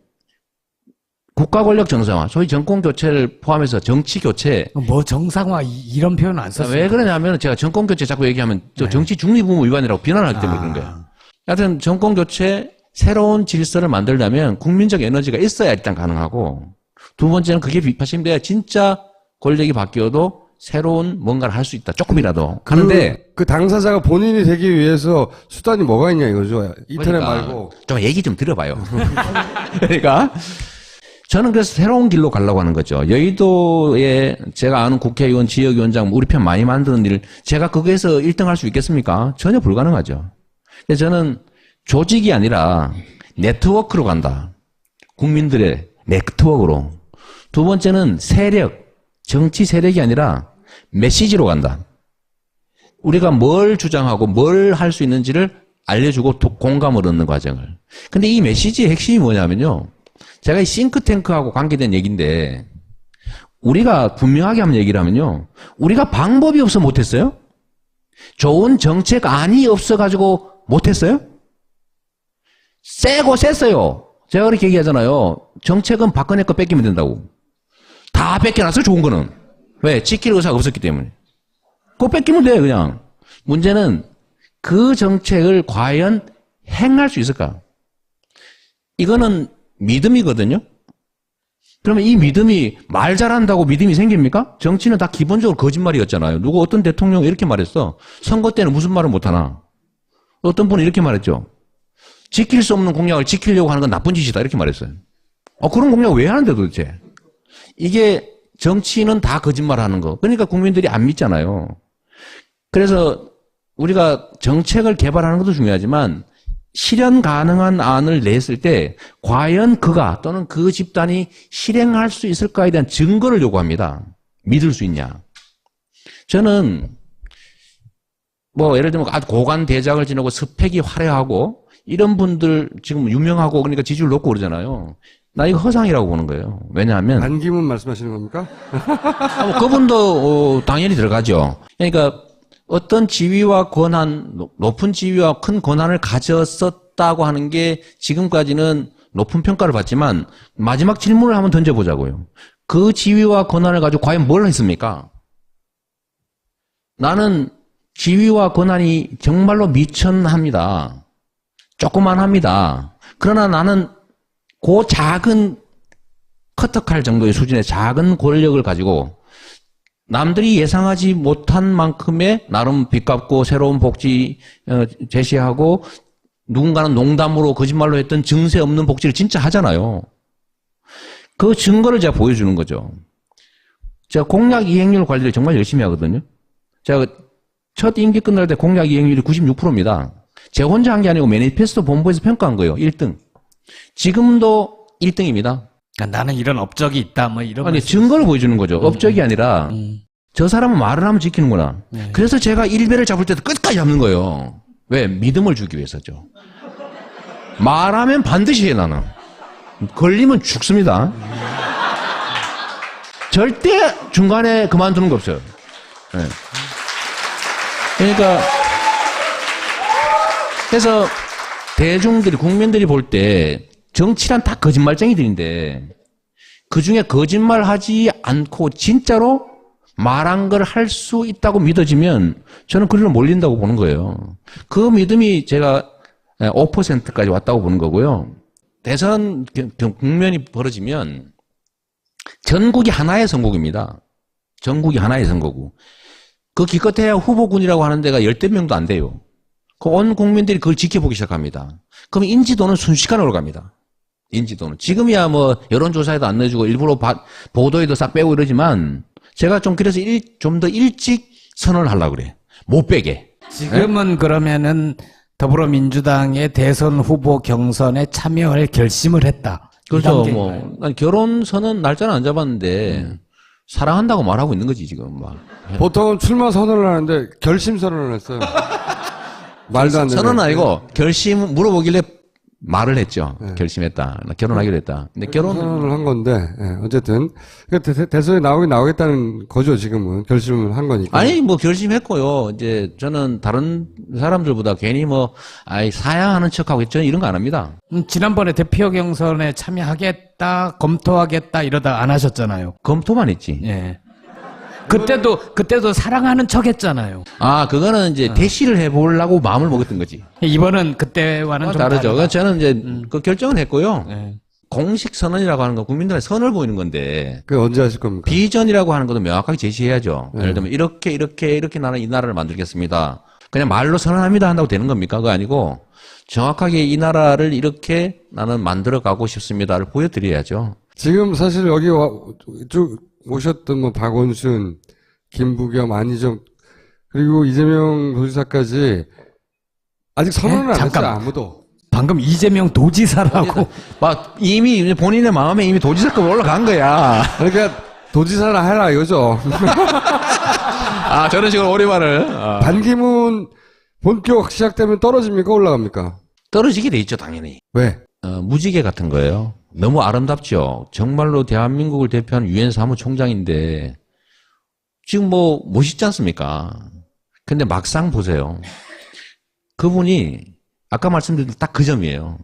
국가 권력 정상화, 소위 정권 교체를 포함해서 정치 교체. 뭐 정상화 이런 표현 안 썼어요. 왜 그러냐면 제가 정권 교체 자꾸 얘기하면 저 정치 중립 의무 위반이라고 비난하기 때문에 그런 거예요. 하여튼 정권 교체 새로운 질서를 만들려면 국민적 에너지가 있어야 일단 가능하고 두 번째는 그게 비파심돼야 진짜 권력이 바뀌어도 새로운 뭔가를 할 수 있다. 조금이라도. 하는데 그 당사자가 본인이 되기 위해서 수단이 뭐가 있냐 이거죠. 인터넷 그러니까 말고. 좀 얘기 좀 들어봐요. 그러니까 저는 그래서 새로운 길로 가려고 하는 거죠. 여의도에 제가 아는 국회의원, 지역위원장 우리 편 많이 만드는 일 제가 거기에서 1등 할 수 있겠습니까? 전혀 불가능하죠. 그래서 저는 조직이 아니라 네트워크로 간다. 국민들의 네트워크로. 두 번째는 세력, 정치 세력이 아니라 메시지로 간다. 우리가 뭘 주장하고 뭘 할 수 있는지를 알려주고 공감을 얻는 과정을. 근데 이 메시지의 핵심이 뭐냐면요. 제가 이 싱크탱크하고 관계된 얘기인데 우리가 분명하게 한번 얘기를 하면요. 우리가 방법이 없어 못했어요? 좋은 정책안이 없어가지고 못했어요? 세고 셌어요. 제가 그렇게 얘기하잖아요. 정책은 박근혜 거 뺏기면 된다고. 다 뺏겨놨어, 좋은 거는. 왜? 지킬 의사가 없었기 때문에. 그거 뺏기면 돼, 그냥. 문제는 그 정책을 과연 행할 수 있을까? 이거는 믿음이거든요. 그러면 이 믿음이 말 잘한다고 믿음이 생깁니까? 정치는 다 기본적으로 거짓말이었잖아요. 누구 어떤 대통령이 이렇게 말했어. 선거 때는 무슨 말을 못하나. 어떤 분은 이렇게 말했죠. 지킬 수 없는 공약을 지키려고 하는 건 나쁜 짓이다. 이렇게 말했어요. 그런 공약 왜 하는데 도대체? 이게 정치는 다 거짓말하는 거. 그러니까 국민들이 안 믿잖아요. 그래서 우리가 정책을 개발하는 것도 중요하지만 실현 가능한 안을 냈을 때 과연 그가 또는 그 집단이 실행할 수 있을까에 대한 증거를 요구합니다. 믿을 수 있냐. 저는 예를 들면 아주 고관 대작을 지내고 스펙이 화려하고 이런 분들 지금 유명하고 그러니까 지지율 높고 그러잖아요. 나 이거 허상이라고 보는 거예요. 왜냐하면 반기문 말씀하시는 겁니까? 그분도 당연히 들어가죠. 그러니까 어떤 지위와 권한, 높은 지위와 큰 권한을 가졌었다고 하는 게 지금까지는 높은 평가를 받지만 마지막 질문을 한번 던져보자고요. 그 지위와 권한을 가지고 과연 뭘 했습니까? 나는 지위와 권한이 정말로 미천합니다. 조그만합니다. 그러나 나는 그 작은 커터칼 정도의 수준의 작은 권력을 가지고 남들이 예상하지 못한 만큼의 나름 빚갚고 새로운 복지 제시하고 누군가는 농담으로 거짓말로 했던 증세 없는 복지를 진짜 하잖아요. 그 증거를 제가 보여주는 거죠. 제가 공약 이행률 관리를 정말 열심히 하거든요. 제가 첫 임기 끝날 때 공약 이행률이 96%입니다. 제가 혼자 한 게 아니고 매니페스토 본부에서 평가한 거예요. 1등. 지금도 1등입니다. 나는 이런 업적이 있다, 이런. 아니, 증거를 보여주는 거죠. 업적이 아니라, 저 사람은 말을 하면 지키는구나. 네. 그래서 제가 일배를 잡을 때도 끝까지 잡는 거예요. 왜? 믿음을 주기 위해서죠. 말하면 반드시 해, 나는. 걸리면 죽습니다. 절대 중간에 그만두는 거 없어요. 네. 그러니까, 그래서 대중들이, 국민들이 볼 때, 정치란 다 거짓말쟁이들인데 그 중에 거짓말 하지 않고 진짜로 말한 걸 할 수 있다고 믿어지면 저는 그리로 몰린다고 보는 거예요. 그 믿음이 제가 5%까지 왔다고 보는 거고요. 대선 국면이 벌어지면 전국이 하나의 선거구입니다. 전국이 하나의 선거구. 그 기껏해야 후보군이라고 하는 데가 10대 명도 안 돼요. 그 온 국민들이 그걸 지켜보기 시작합니다. 그럼 인지도는 순식간에 올라갑니다. 인지도는. 지금이야 여론조사에도 안 내주고 일부러 보도에도 싹 빼고 이러지만 제가 좀 그래서 좀 더 일찍 선언을 하려고 그래. 못 빼게. 지금은 그러면은 더불어민주당의 대선 후보 경선에 참여할 결심을 했다. 그렇죠. 난 결혼선언 날짜는 안 잡았는데 사랑한다고 말하고 있는 거지 지금 막. 보통은 출마 선언을 하는데 결심 선언을 했어요. 말도 안 되는. 선언은 아니고 결심 물어보길래 말을 했죠. 결심했다. 나 결혼하기로 했다. 근데 선언을 한 건데 어쨌든 대선에 나오겠다는 거죠. 지금은 결심을 한 거니까. 아니 결심했고요. 이제 저는 다른 사람들보다 괜히 사양하는 척하고 저는 이런 거 안 합니다. 지난번에 대표 경선에 참여하겠다, 검토하겠다 이러다 안 하셨잖아요. 검토만 했지. 예. 그때도 사랑하는 척 했잖아요. 그거는 이제 대시를 해보려고 마음을 먹었던 거지. 이번은 그때와는 좀 다르죠. 다르다. 저는 이제 그 결정을 했고요. 예. 공식 선언이라고 하는 건 국민들의 선을 보이는 건데 그게 언제 하실 겁니까? 비전이라고 하는 것도 명확하게 제시해야죠. 예를 들면 이렇게 나는 이 나라를 만들겠습니다. 그냥 말로 선언합니다 한다고 되는 겁니까? 그거 아니고 정확하게 이 나라를 이렇게 나는 만들어가고 싶습니다를 보여드려야죠. 지금 사실 여기 쭉 오셨던 박원순, 김부겸, 안희정 그리고 이재명 도지사까지 아직 선언을 안 했어요. 아무도. 방금 이재명 도지사라고. 이미 본인의 마음에 이미 도지사급 올라간 거야. 그러니까 도지사나 해라 이거죠. 저런 식으로 오리발을. 반기문 본격 시작되면 떨어집니까? 올라갑니까? 떨어지게 돼 있죠, 당연히. 왜? 무지개 같은 거예요. 너무 아름답죠. 정말로 대한민국을 대표하는 유엔 사무총장인데 지금 멋있지 않습니까? 근데 막상 보세요. 그분이 아까 말씀드린 딱 그 점이에요.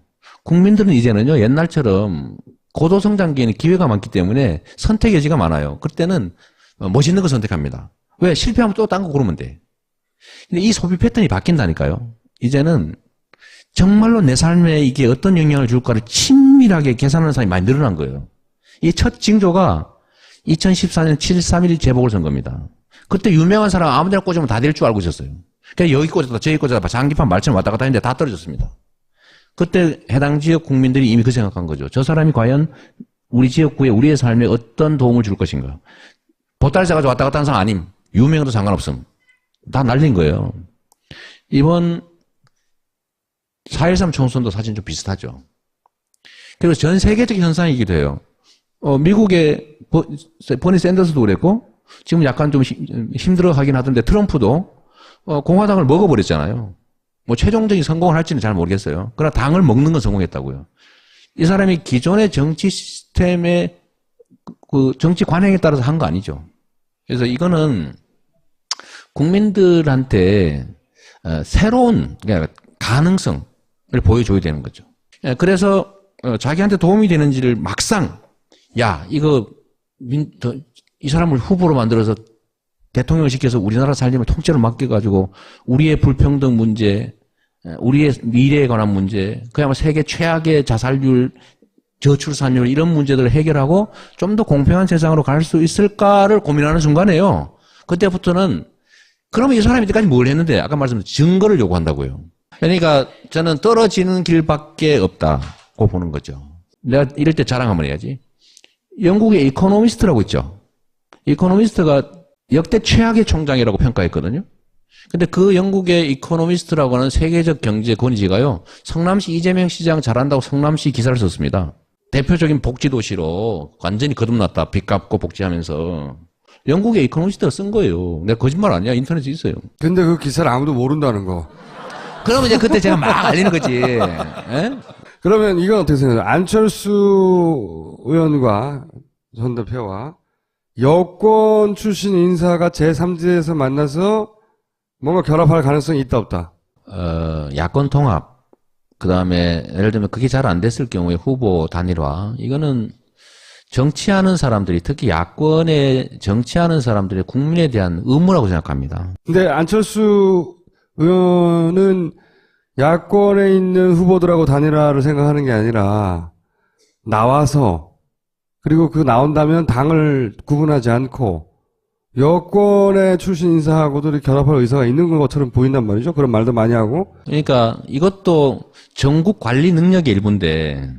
국민들은 이제는요, 옛날처럼 고도성장기에는 기회가 많기 때문에 선택의 여지가 많아요. 그때는 멋있는 거 선택합니다. 왜? 실패하면 또 딴 거 고르면 돼. 근데 이 소비 패턴이 바뀐다니까요. 이제는 정말로 내 삶에 이게 어떤 영향을 줄까를 친밀하게 계산하는 사람이 많이 늘어난 거예요. 이 첫 징조가 2014년 7.3.1 재보궐선거입니다. 그때 유명한 사람 아무데나 꽂으면 다 될 줄 알고 있었어요. 그러니까 여기 꽂았다 저기 꽂았다 장기판 말처럼 왔다 갔다 했는데 다 떨어졌습니다. 그때 해당 지역 국민들이 이미 그 생각한 거죠. 저 사람이 과연 우리 지역구에 우리의 삶에 어떤 도움을 줄 것인가. 보따리 싸가지고 왔다 갔다 하는 사람 아님. 유명해도 상관없음. 다 날린 거예요. 이번 4.13 총선도 사실 좀 비슷하죠. 그리고 전 세계적 현상이기도 해요. 미국의 버니 샌더스도 그랬고 지금 약간 좀 힘들어하긴 하던데 트럼프도 공화당을 먹어버렸잖아요. 뭐 최종적인 성공을 할지는 잘 모르겠어요. 그러나 당을 먹는 건 성공했다고요. 이 사람이 기존의 정치 시스템의 그 정치 관행에 따라서 한 거 아니죠. 그래서 이거는 국민들한테 새로운 그러니까 가능성을 보여줘야 되는 거죠. 그래서 자기한테 도움이 되는지를 막상 야 이거 이 사람을 후보로 만들어서 대통령을 시켜서 우리나라 살림을 통째로 맡겨가지고 우리의 불평등 문제, 우리의 미래에 관한 문제, 그야말로 세계 최악의 자살률, 저출산율 이런 문제들을 해결하고 좀 더 공평한 세상으로 갈 수 있을까를 고민하는 순간에요. 그때부터는 그러면 이 사람이 이때까지 뭘 했는데 아까 말씀드린 증거를 요구한다고요. 그러니까 저는 떨어지는 길밖에 없다고 보는 거죠. 내가 이럴 때 자랑 한번 해야지. 영국의 이코노미스트라고 있죠. 이코노미스트가 역대 최악의 총장이라고 평가했거든요. 근데 그 영국의 이코노미스트라고 하는 세계적 경제 권위지가요, 성남시 이재명 시장 잘한다고 성남시 기사를 썼습니다. 대표적인 복지도시로 완전히 거듭났다. 빚 갚고 복지하면서. 영국의 이코노미스트가 쓴 거예요. 내가 거짓말 아니야. 인터넷에 있어요. 근데 그 기사를 아무도 모른다는 거. 그러면 이제 그때 제가 막 알리는 거지. 예? 그러면 이건 어떻게 생각해요? 안철수 의원과 전 대표와 여권 출신 인사가 제3지대에서 만나서 뭔가 결합할 가능성이 있다 없다? 야권 통합, 그 다음에 예를 들면 그게 잘 안 됐을 경우에 후보 단일화, 이거는 정치하는 사람들이 특히 야권에 정치하는 사람들의 국민에 대한 의무라고 생각합니다. 근데 안철수 의원은 야권에 있는 후보들하고 단일화를 생각하는 게 아니라 나와서 그리고 그 나온다면 당을 구분하지 않고 여권의 출신 인사하고도 결합할 의사가 있는 것처럼 보인단 말이죠. 그런 말도 많이 하고. 그러니까 이것도 전국 관리 능력의 일부인데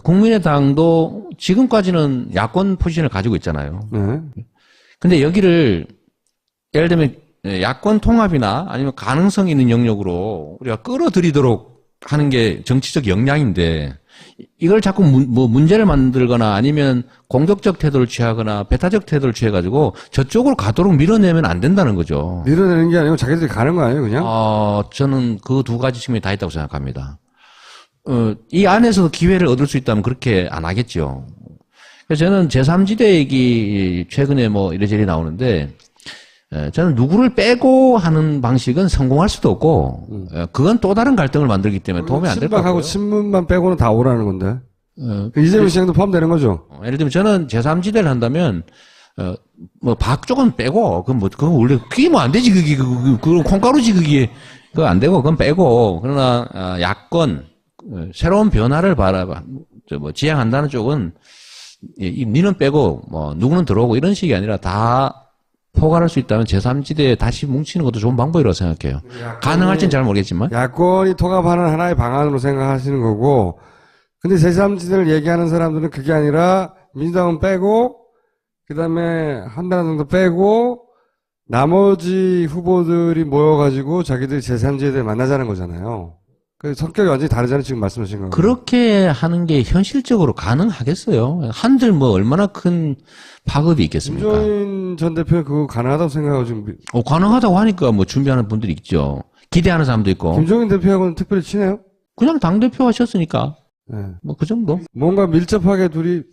국민의당도 지금까지는 야권 포지션을 가지고 있잖아요. 네. 근데 여기를 예를 들면 야권 통합이나 아니면 가능성 있는 영역으로 우리가 끌어들이도록 하는 게 정치적 역량인데 이걸 자꾸 문제를 만들거나 아니면 공격적 태도를 취하거나 배타적 태도를 취해가지고 저쪽으로 가도록 밀어내면 안 된다는 거죠. 밀어내는 게 아니고 자기들이 가는 거 아니에요, 그냥? 저는 그 두 가지 측면이 다 있다고 생각합니다. 이 안에서도 기회를 얻을 수 있다면 그렇게 안 하겠죠. 그래서 저는 제3지대 얘기 최근에 뭐 이래저래 나오는데 저는 누구를 빼고 하는 방식은 성공할 수도 없고 그건 또 다른 갈등을 만들기 때문에 도움이 안 될 것 같고요. 친박하고 친문만 빼고는 다 오라는 건데. 이재명 시장도 포함되는 거죠. 예를 들면 저는 제3지대를 한다면 뭐 박쪽은 빼고 그건 원래 그게 뭐 안 되지 그건 콩가루지 그게 그거 안 되고 그건 빼고 그러나 야권 새로운 변화를 지향한다는 쪽은 니는 빼고 뭐 누구는 들어오고 이런 식이 아니라 다 포괄할 수 있다면 제3지대에 다시 뭉치는 것도 좋은 방법이라고 생각해요. 가능할지는 잘 모르겠지만. 야권이 통합하는 하나의 방안으로 생각하시는 거고, 근데 제3지대를 얘기하는 사람들은 그게 아니라 민주당은 빼고, 그 다음에 한나라당도 빼고, 나머지 후보들이 모여가지고 자기들이 제3지대를 만나자는 거잖아요. 그 성격이 완전히 다르잖아요, 지금 말씀하신 거. 그렇게 하는 게 현실적으로 가능하겠어요? 한들 뭐 얼마나 큰 파급이 있겠습니까? 김종인 전 대표는 그거 가능하다고 생각하고 지금. 가능하다고 하니까 뭐 준비하는 분들이 있죠. 기대하는 사람도 있고. 김종인 대표하고는 특별히 친해요? 그냥 당대표 하셨으니까. 네. 뭐 그 정도? 뭔가 밀접하게 둘이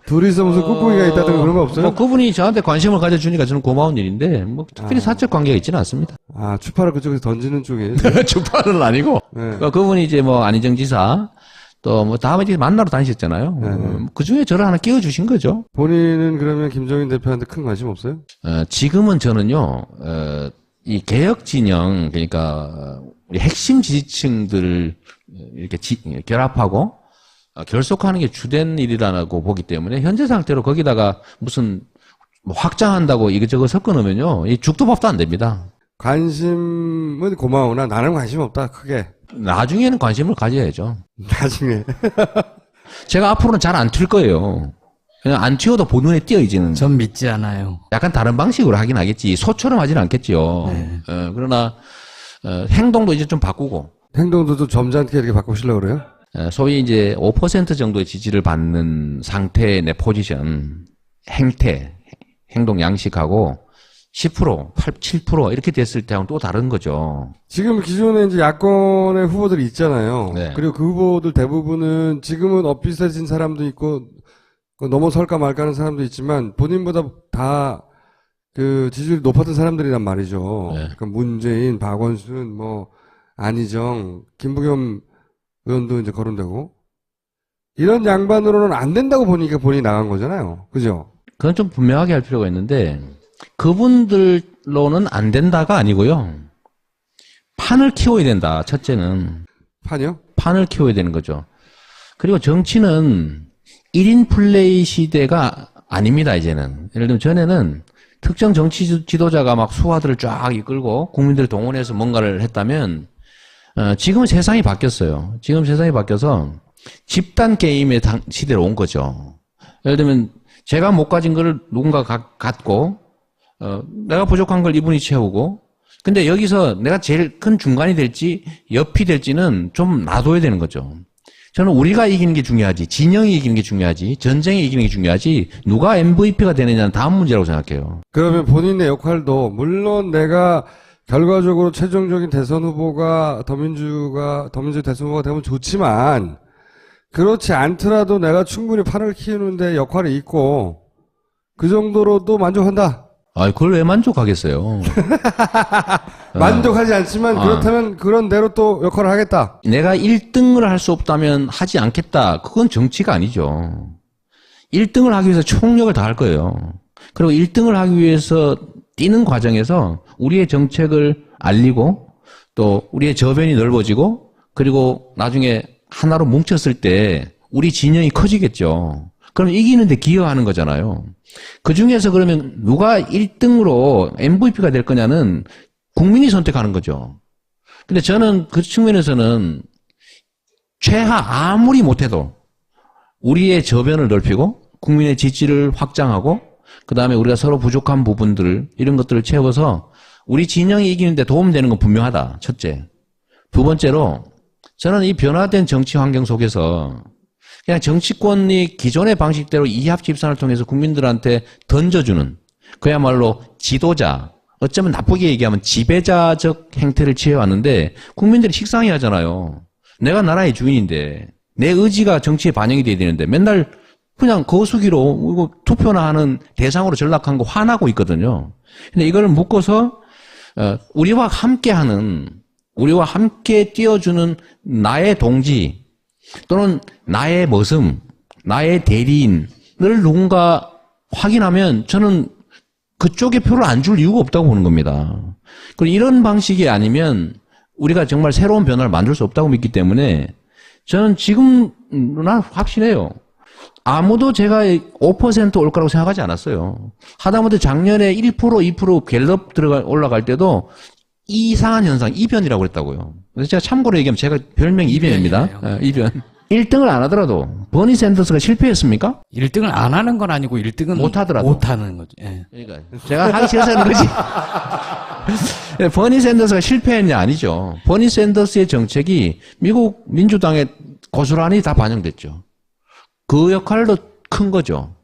둘이서 무슨 꿍꿍이가 있다든가 그런 거 없어요? 뭐 그분이 저한테 관심을 가져주니까 저는 고마운 일인데 뭐 특별히 사적 관계가 있지는 않습니다. 아, 추파를 그쪽에서 던지는 쪽에. 주파는 아니고 네. 그러니까 그분이 이제 뭐 안희정 지사 또 뭐 다음에 이제 만나러 다니셨잖아요. 네. 그 중에 저를 하나 끼워주신 거죠. 본인은 그러면 김종인 대표한테 큰 관심 없어요? 지금은 저는요, 이 개혁 진영, 그러니까, 우리 핵심 지지층들을 이렇게 결합하고, 결속하는 게 주된 일이라고 보기 때문에, 현재 상태로 거기다가 무슨, 뭐 확장한다고 이것저것 섞어 놓으면요, 이 죽도 밥도 안 됩니다. 관심은 고마우나 나는 관심 없다, 크게. 나중에는 관심을 가져야죠. 나중에. 제가 앞으로는 잘 안 튈 거예요. 그냥 안 튀어도 보눈에 띄어, 이제는. 전 믿지 않아요. 약간 다른 방식으로 하긴 하겠지. 소처럼 하진 않겠죠. 네. 그러나, 행동도 이제 좀 바꾸고, 행동도 좀 점잖게 이렇게 바꾸시려고 그래요? 소위 이제 5% 정도의 지지를 받는 상태의 내 포지션, 행태, 행동 양식하고 10%, 7% 이렇게 됐을 때하고는 또 다른 거죠. 지금 기존에 이제 야권의 후보들이 있잖아요. 네. 그리고 그 후보들 대부분은 지금은 엇비슷해진 사람도 있고, 넘어설까 말까 하는 사람도 있지만, 본인보다 다 그 지지율이 높았던 사람들이란 말이죠. 네. 그러니까 문재인, 박원순, 뭐, 안희정, 김부겸 의원도 이제 거론되고, 이런 양반으로는 안 된다고 보니까 본인이 나간 거잖아요. 그죠? 그건 좀 분명하게 할 필요가 있는데, 그분들로는 안 된다가 아니고요. 판을 키워야 된다, 첫째는. 판이요? 판을 키워야 되는 거죠. 그리고 정치는 1인 플레이 시대가 아닙니다, 이제는. 예를 들면 전에는 특정 정치 지도자가 막 수하들을 쫙 이끌고 국민들을 동원해서 뭔가를 했다면, 지금은 세상이 바뀌었어요. 지금 세상이 바뀌어서 집단 게임의 시대로 온 거죠. 예를 들면 제가 못 가진 거를 누군가 갖고, 내가 부족한 걸 이분이 채우고, 근데 여기서 내가 제일 큰 중간이 될지 옆이 될지는 좀 놔둬야 되는 거죠. 저는 우리가 이기는 게 중요하지, 진영이 이기는 게 중요하지, 전쟁이 이기는 게 중요하지, 누가 MVP가 되느냐는 다음 문제라고 생각해요. 그러면 본인의 역할도, 물론 내가 결과적으로 최종적인 대선 후보가 더민주 대선 후보가 되면 좋지만, 그렇지 않더라도 내가 충분히 판을 키우는데 역할이 있고, 그 정도로도 만족한다. 아, 그걸 왜 만족하겠어요? 만족하지 않지만 그렇다면 그런 대로 또 역할을 하겠다. 내가 1등을 할 수 없다면 하지 않겠다. 그건 정치가 아니죠. 1등을 하기 위해서 총력을 다할 거예요. 그리고 1등을 하기 위해서 뛰는 과정에서 우리의 정책을 알리고 또 우리의 저변이 넓어지고 그리고 나중에 하나로 뭉쳤을 때 우리 진영이 커지겠죠. 그럼 이기는데 기여하는 거잖아요. 그 중에서 그러면 누가 1등으로 MVP가 될 거냐는 국민이 선택하는 거죠. 근데 저는 그 측면에서는 최하 아무리 못해도 우리의 저변을 넓히고 국민의 지지를 확장하고 그 다음에 우리가 서로 부족한 부분들 이런 것들을 채워서 우리 진영이 이기는데 도움되는 건 분명하다. 첫째. 두 번째로 저는 이 변화된 정치 환경 속에서 그냥 정치권이 기존의 방식대로 이합 집산을 통해서 국민들한테 던져주는 그야말로 지도자, 어쩌면 나쁘게 얘기하면 지배자적 행태를 취해왔는데 국민들이 식상해 하잖아요. 내가 나라의 주인인데 내 의지가 정치에 반영이 돼야 되는데 맨날 그냥 거수기로 이거 투표나 하는 대상으로 전락한 거 화나고 있거든요. 근데 이걸 묶어서 우리와 함께하는 우리와 함께 뛰어주는 나의 동지 또는 나의 머슴, 나의 대리인을 누군가 확인하면 저는 그쪽에 표를 안 줄 이유가 없다고 보는 겁니다. 그리고 이런 방식이 아니면 우리가 정말 새로운 변화를 만들 수 없다고 믿기 때문에 저는 지금 난 확신해요. 아무도 제가 5% 올 거라고 생각하지 않았어요. 하다못해 작년에 1%, 2% 갤럽 올라갈 때도 이상한 현상, 이변이라고 그랬다고요. 그래서 제가 참고로 얘기하면 제가 별명이 이변입니다. 이변. 1등을 안 하더라도 버니 샌더스가 실패했습니까? 1등을 안 하는 건 아니고 1등은 못 하더라도. 못 하는 거죠. 예. 그러니까 제가 하기 싫어서 하는 거지. 버니 샌더스가 실패했냐 아니죠. 버니 샌더스의 정책이 미국 민주당에 고스란히 다 반영됐죠. 그 역할도 큰 거죠.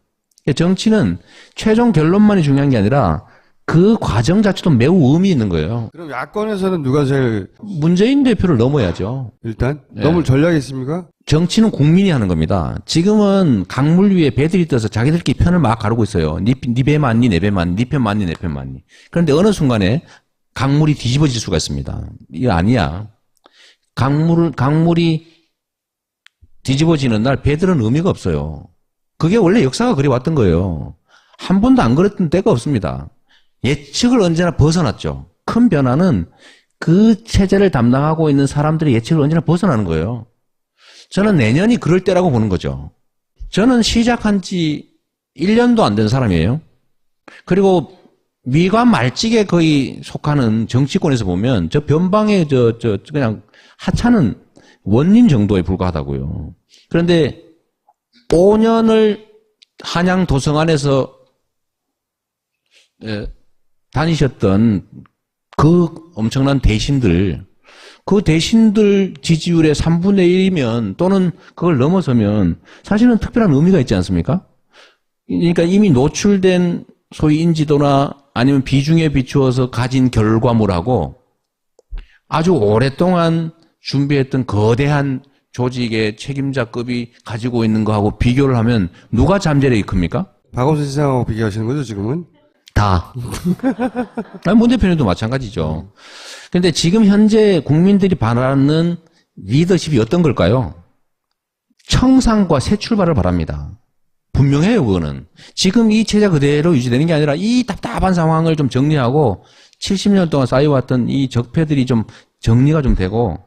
정치는 최종 결론만이 중요한 게 아니라 그 과정 자체도 매우 의미 있는 거예요. 그럼 야권에서는 누가 제일 문재인 대표를 넘어야죠. 일단 네. 넘을 전략이 있습니까? 정치는 국민이 하는 겁니다. 지금은 강물 위에 배들이 떠서 자기들끼리 편을 막 가르고 있어요. 니 배 맞니, 내 배 맞니, 니 편 맞니, 내 편 맞니. 그런데 어느 순간에 강물이 뒤집어질 수가 있습니다. 이거 아니야. 강물이 뒤집어지는 날 배들은 의미가 없어요. 그게 원래 역사가 그래 왔던 거예요. 한 번도 안 그랬던 때가 없습니다. 예측을 언제나 벗어났죠. 큰 변화는 그 체제를 담당하고 있는 사람들의 예측을 언제나 벗어나는 거예요. 저는 내년이 그럴 때라고 보는 거죠. 저는 시작한 지 1년도 안 된 사람이에요. 그리고 미관 말직에 거의 속하는 정치권에서 보면 저 변방의 그냥 하찮은 원님 정도에 불과하다고요. 그런데 5년을 한양 도성안에서 다니셨던 그 엄청난 대신들, 그 대신들 지지율의 3분의 1이면 또는 그걸 넘어서면 사실은 특별한 의미가 있지 않습니까? 그러니까 이미 노출된 소위 인지도나 아니면 비중에 비추어서 가진 결과물하고 아주 오랫동안 준비했던 거대한 조직의 책임자급이 가지고 있는 거하고 비교를 하면 누가 잠재력이 큽니까? 박원순 시장하고 비교하시는 거죠, 지금은? 다. 아니, 문 대표님도 마찬가지죠. 그런데 지금 현재 국민들이 바라는 리더십이 어떤 걸까요? 청산과 새 출발을 바랍니다. 분명해요, 그거는. 지금 이 체제 그대로 유지되는 게 아니라 이 답답한 상황을 좀 정리하고 70년 동안 쌓여왔던 이 적폐들이 좀 정리가 좀 되고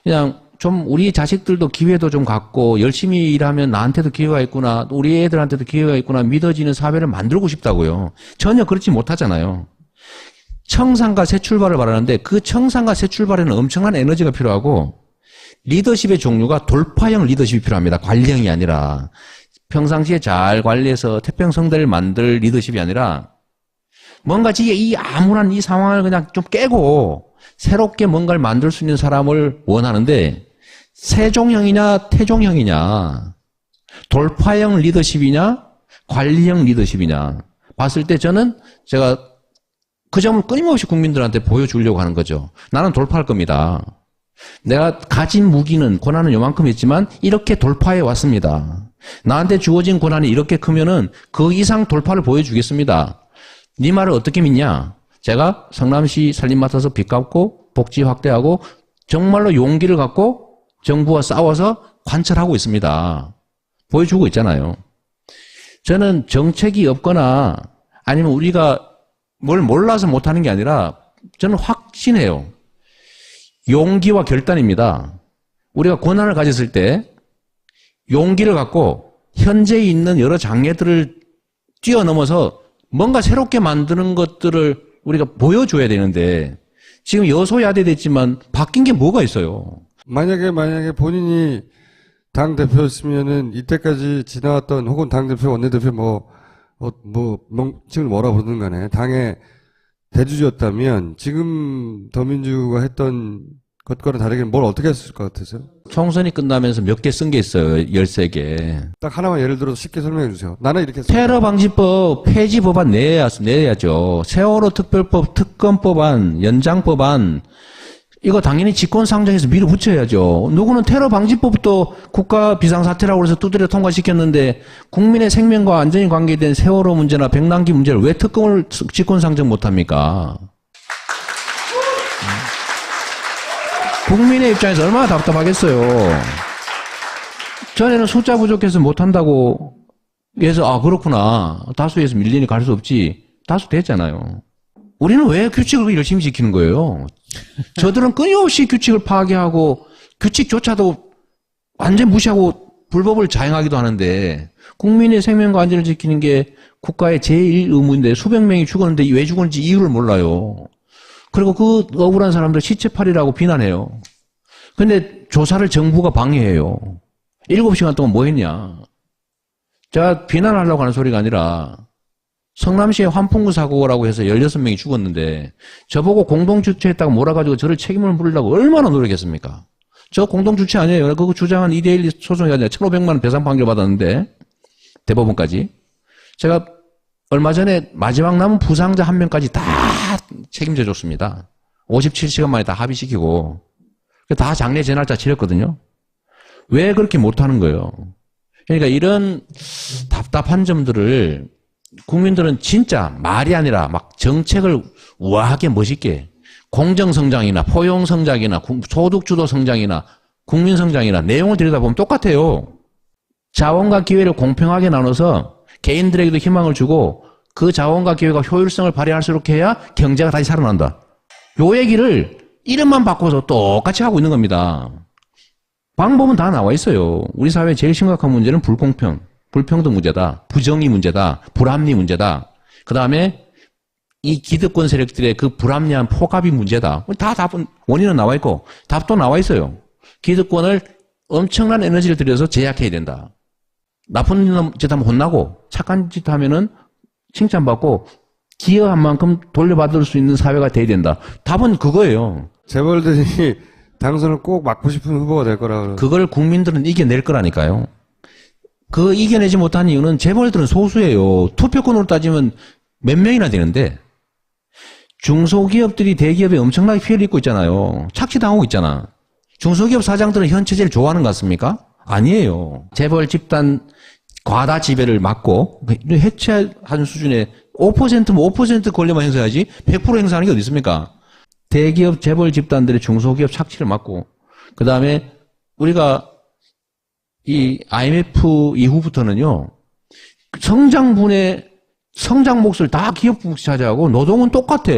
그냥 좀 우리 자식들도 기회도 좀 갖고 열심히 일하면 나한테도 기회가 있구나, 우리 애들한테도 기회가 있구나 믿어지는 사회를 만들고 싶다고요. 전혀 그렇지 못하잖아요. 청산과 새 출발을 바라는데 그 청산과 새 출발에는 엄청난 에너지가 필요하고 리더십의 종류가 돌파형 리더십이 필요합니다. 관리형이 아니라 평상시에 잘 관리해서 태평성대를 만들 리더십이 아니라 뭔가 이 암울한 이 상황을 그냥 좀 깨고 새롭게 뭔가를 만들 수 있는 사람을 원하는데 세종형이냐 태종형이냐 돌파형 리더십이냐 관리형 리더십이냐 봤을 때 저는 제가 그 점을 끊임없이 국민들한테 보여주려고 하는 거죠. 나는 돌파할 겁니다. 내가 가진 무기는 권한은 요만큼 있지만 이렇게 돌파해 왔습니다. 나한테 주어진 권한이 이렇게 크면은 그 이상 돌파를 보여주겠습니다. 네 말을 어떻게 믿냐? 제가 성남시 살림 맡아서 빚 갚고 복지 확대하고 정말로 용기를 갖고 정부와 싸워서 관철하고 있습니다. 보여주고 있잖아요. 저는 정책이 없거나 아니면 우리가 뭘 몰라서 못하는 게 아니라 저는 확신해요. 용기와 결단입니다. 우리가 권한을 가졌을 때 용기를 갖고 현재 있는 여러 장애들을 뛰어넘어서 뭔가 새롭게 만드는 것들을 우리가 보여줘야 되는데 지금 여소야대 됐지만 바뀐 게 뭐가 있어요? 만약에 본인이 당대표였으면은 이때까지 지나왔던 혹은 당대표, 원내대표 명칭을 뭐라 부르든 간에 당의 대주주였다면 지금 더민주가 했던 것과는 다르게 뭘 어떻게 했을 것 같으세요? 총선이 끝나면서 몇 개 쓴 게 있어요. 13개. 딱 하나만 예를 들어서 쉽게 설명해 주세요. 나는 이렇게 했습니다. 테러 방지법 폐지 법안 내야죠. 세월호 특별법 특검법안 연장법안 이거 당연히 직권상정해서 밀어붙여야죠. 누구는 테러 방지법도 국가 비상사태라고 해서 두드려 통과시켰는데 국민의 생명과 안전이 관계된 세월호 문제나 백남기 문제를 왜 특검을 직권상정 못합니까? 국민의 입장에서 얼마나 답답하겠어요. 전에는 숫자 부족해서 못한다고 해서 그렇구나. 다수에서 밀리니 갈 수 없지. 다수 됐잖아요. 우리는 왜 규칙을 열심히 지키는 거예요? 저들은 끊임없이 규칙을 파괴하고 규칙조차도 완전 무시하고 불법을 자행하기도 하는데 국민의 생명과 안전을 지키는 게 국가의 제일 의무인데 수백 명이 죽었는데 왜 죽었는지 이유를 몰라요. 그리고 그 억울한 사람들 시체팔이라고 비난해요. 근데 조사를 정부가 방해해요. 7시간 동안 뭐 했냐. 제가 비난하려고 하는 소리가 아니라 성남시의 환풍구 사고라고 해서 16명이 죽었는데 저보고 공동주체했다고 몰아가지고 저를 책임을 물으려고 얼마나 노력했습니까? 저 공동주체 아니에요. 그거 주장한 2대1 소송이 아니라 1,500만 원 배상 판결 받았는데 대법원까지. 제가 얼마 전에 마지막 남은 부상자 한 명까지 다 책임져 줬습니다. 57시간 만에 다 합의시키고 다 장례 재날짜 치렀거든요. 왜 그렇게 못하는 거예요? 그러니까 이런 답답한 점들을 국민들은 진짜 말이 아니라 막 정책을 우아하게 멋있게 공정성장이나 포용성장이나 소득주도 성장이나 국민성장이나 내용을 들여다보면 똑같아요. 자원과 기회를 공평하게 나눠서 개인들에게도 희망을 주고 그 자원과 기회가 효율성을 발휘할 수 있게 해야 경제가 다시 살아난다. 요 얘기를 이름만 바꿔서 똑같이 하고 있는 겁니다. 방법은 다 나와 있어요. 우리 사회의 제일 심각한 문제는 불평등 문제다. 부정의 문제다. 불합리 문제다. 그 다음에 이 기득권 세력들의 그 불합리한 포갑이 문제다. 다 답은, 원인은 나와 있고 답도 나와 있어요. 기득권을 엄청난 에너지를 들여서 제약해야 된다. 나쁜 짓 하면 혼나고 착한 짓 하면은 칭찬받고 기여한 만큼 돌려받을 수 있는 사회가 돼야 된다. 답은 그거예요. 재벌들이 당선을 꼭 맡고 싶은 후보가 될 거라. 그걸 국민들은 이겨낼 거라니까요. 그 이겨내지 못한 이유는 재벌들은 소수예요. 투표권으로 따지면 몇 명이나 되는데 중소기업들이 대기업에 엄청나게 피해를 입고 있잖아요. 착취당하고 있잖아. 중소기업 사장들은 현 체제를 좋아하는 것 같습니까? 아니에요. 재벌 집단 과다 지배를 막고 해체한 수준의 5%면 5% 권리만 행사해야지 100% 행사하는 게 어디 있습니까? 대기업 재벌 집단들의 중소기업 착취를 막고 그 다음에 우리가 이 IMF 이후부터는요 성장분의 성장 몫을 다 기업 몫이 차지하고 노동은 똑같아.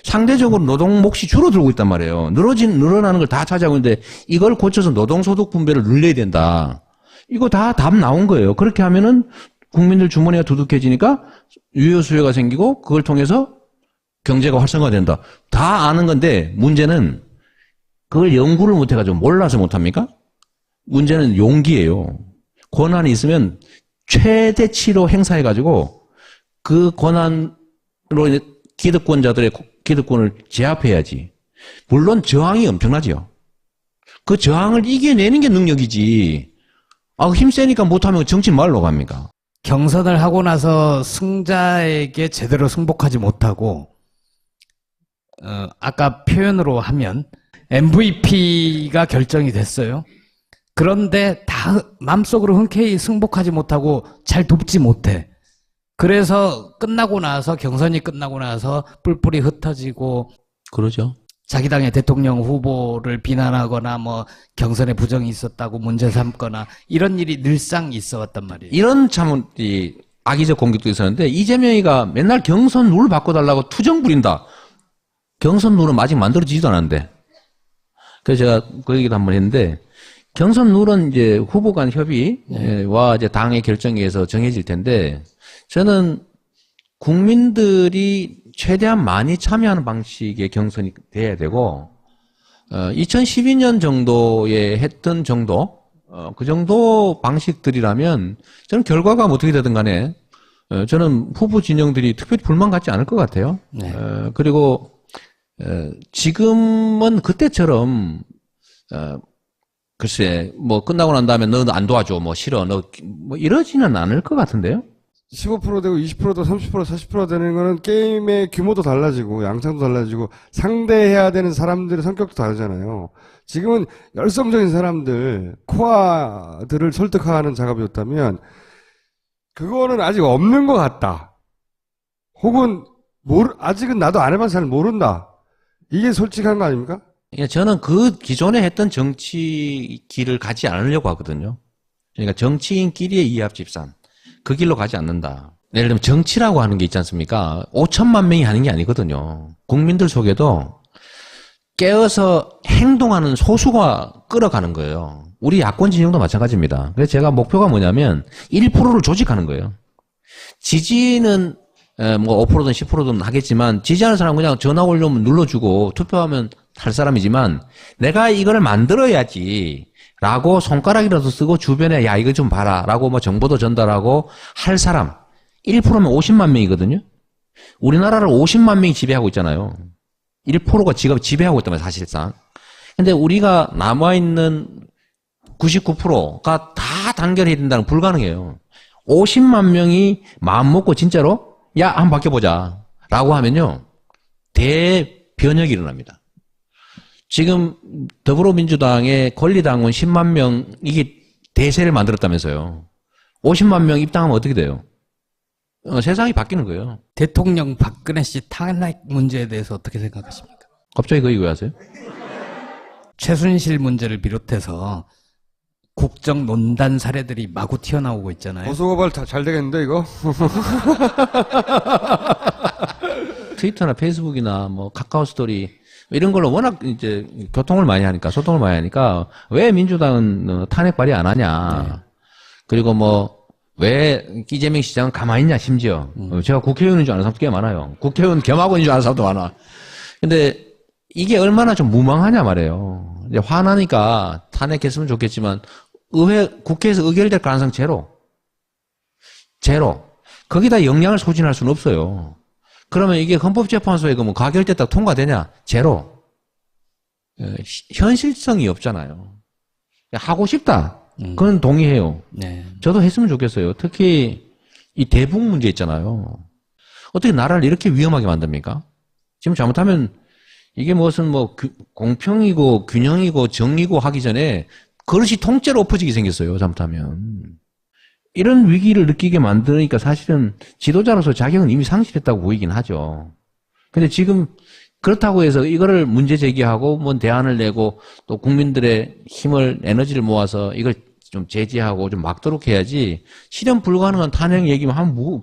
상대적으로 노동 몫이 줄어들고 있단 말이에요. 늘어나는 걸 다 차지하고 있는데 이걸 고쳐서 노동소득 분배를 늘려야 된다. 이거 다 답 나온 거예요. 그렇게 하면은 국민들 주머니가 두둑해지니까 유효 수요가 생기고 그걸 통해서 경제가 활성화된다. 다 아는 건데 문제는 그걸 연구를 못해가지고 몰라서 못합니까? 문제는 용기예요. 권한이 있으면 최대치로 행사해가지고 그 권한으로 기득권자들의 기득권을 제압해야지. 물론 저항이 엄청나지요. 그 저항을 이겨내는 게 능력이지. 힘 세니까 못하면 정치 말로 갑니까? 경선을 하고 나서 승자에게 제대로 승복하지 못하고 아까 표현으로 하면 MVP가 결정이 됐어요. 그런데 다 마음속으로 흔쾌히 승복하지 못하고 잘 돕지 못해. 그래서 경선이 끝나고 나서 뿔뿔이 흩어지고 그러죠. 자기 당의 대통령 후보를 비난하거나 뭐 경선에 부정이 있었다고 문제 삼거나 이런 일이 늘상 있어 왔단 말이에요. 이런 참 악의적 공격도 있었는데 이재명이가 맨날 경선 룰 바꿔달라고 투정 부린다. 경선 룰은 아직 만들어지지도 않았는데. 그래서 제가 그 얘기도 한번 했는데 경선 룰은 이제 후보 간 협의와 이제 당의 결정에 의해서 정해질 텐데 저는 국민들이 최대한 많이 참여하는 방식의 경선이 돼야 되고 2012년 정도에 했던 정도 그 정도 방식들이라면 저는 결과가 어떻게 되든 간에 저는 후보 진영들이 특별히 불만 갖지 않을 것 같아요. 네. 그리고 지금은 그때처럼 글쎄 뭐 끝나고 난 다음에 너 안 도와줘 뭐 싫어 너 뭐 이러지는 않을 것 같은데요. 15% 되고 20%도 30% 40% 되는 거는 게임의 규모도 달라지고 양상도 달라지고 상대해야 되는 사람들의 성격도 다르잖아요. 지금은 열성적인 사람들 코아들을 설득하는 작업이었다면 그거는 아직 없는 것 같다. 혹은 아직은 나도 안 해봐서 잘 모른다. 이게 솔직한 거 아닙니까? 저는 그 기존에 했던 정치 길을 가지 않으려고 하거든요. 그러니까 정치인끼리의 이합 집산. 그 길로 가지 않는다. 예를 들면 정치라고 하는 게 있지 않습니까? 5천만 명이 하는 게 아니거든요. 국민들 속에도 깨어서 행동하는 소수가 끌어가는 거예요. 우리 야권 진영도 마찬가지입니다. 그래서 제가 목표가 뭐냐면 1%를 조직하는 거예요. 지지는 뭐 5%든 10%든 하겠지만 지지하는 사람은 그냥 전화 올려면 눌러주고 투표하면 할 사람이지만 내가 이걸 만들어야지 라고 손가락이라도 쓰고 주변에 야 이거 좀 봐라 라고 뭐 정보도 전달하고 할 사람 1%면 50만 명이거든요. 우리나라를 50만 명이 지배하고 있잖아요. 1%가 지배하고 있다면 사실상. 근데 우리가 남아있는 99%가 다 단결해야 된다는 불가능해요. 50만 명이 마음 먹고 진짜로 야, 한번 바뀌어보자 라고 하면요. 대변혁이 일어납니다. 지금 더불어민주당의 권리당원 10만 명 이게 대세를 만들었다면서요. 50만 명 입당하면 어떻게 돼요? 세상이 바뀌는 거예요. 대통령 박근혜 씨 탄핵 문제에 대해서 어떻게 생각하십니까? 갑자기 그 얘기 왜 하세요? 최순실 문제를 비롯해서 국정농단 사례들이 마구 튀어나오고 있잖아요. 고소고발 잘 되겠는데 이거? 트위터나 페이스북이나 뭐 카카오 스토리 이런 걸로 워낙 이제 교통을 많이 하니까 소통을 많이 하니까 왜 민주당은 탄핵 발의 안 하냐. 네. 그리고 뭐 왜 이재명 시장은 가만히 있냐 심지어. 제가 국회의원인 줄 아는 사람도 꽤 많아요. 국회의원 겸하고인 줄 아는 사람도 많아. 근데 이게 얼마나 좀 무망하냐 말이에요. 이제 화나니까 탄핵했으면 좋겠지만 국회에서 의결될 가능성 제로. 거기다 영향을 소진할 수는 없어요. 그러면 이게 헌법재판소에 뭐 가결됐다 통과되냐? 제로. 현실성이 없잖아요. 하고 싶다. 그건 동의해요. 네. 저도 했으면 좋겠어요. 특히 이 대북 문제 있잖아요. 어떻게 나라를 이렇게 위험하게 만듭니까? 지금 잘못하면 이게 무슨 뭐 공평이고 균형이고 정의고 하기 전에 그릇이 통째로 엎어지게 생겼어요. 잘못하면. 이런 위기를 느끼게 만드니까 사실은 지도자로서 자격은 이미 상실했다고 보이긴 하죠. 근데 지금 그렇다고 해서 이거를 문제 제기하고 뭐 대안을 내고 또 국민들의 힘을 에너지를 모아서 이걸 좀 제지하고 좀 막도록 해야지 실현 불가능한 탄핵 얘기만 하면 뭐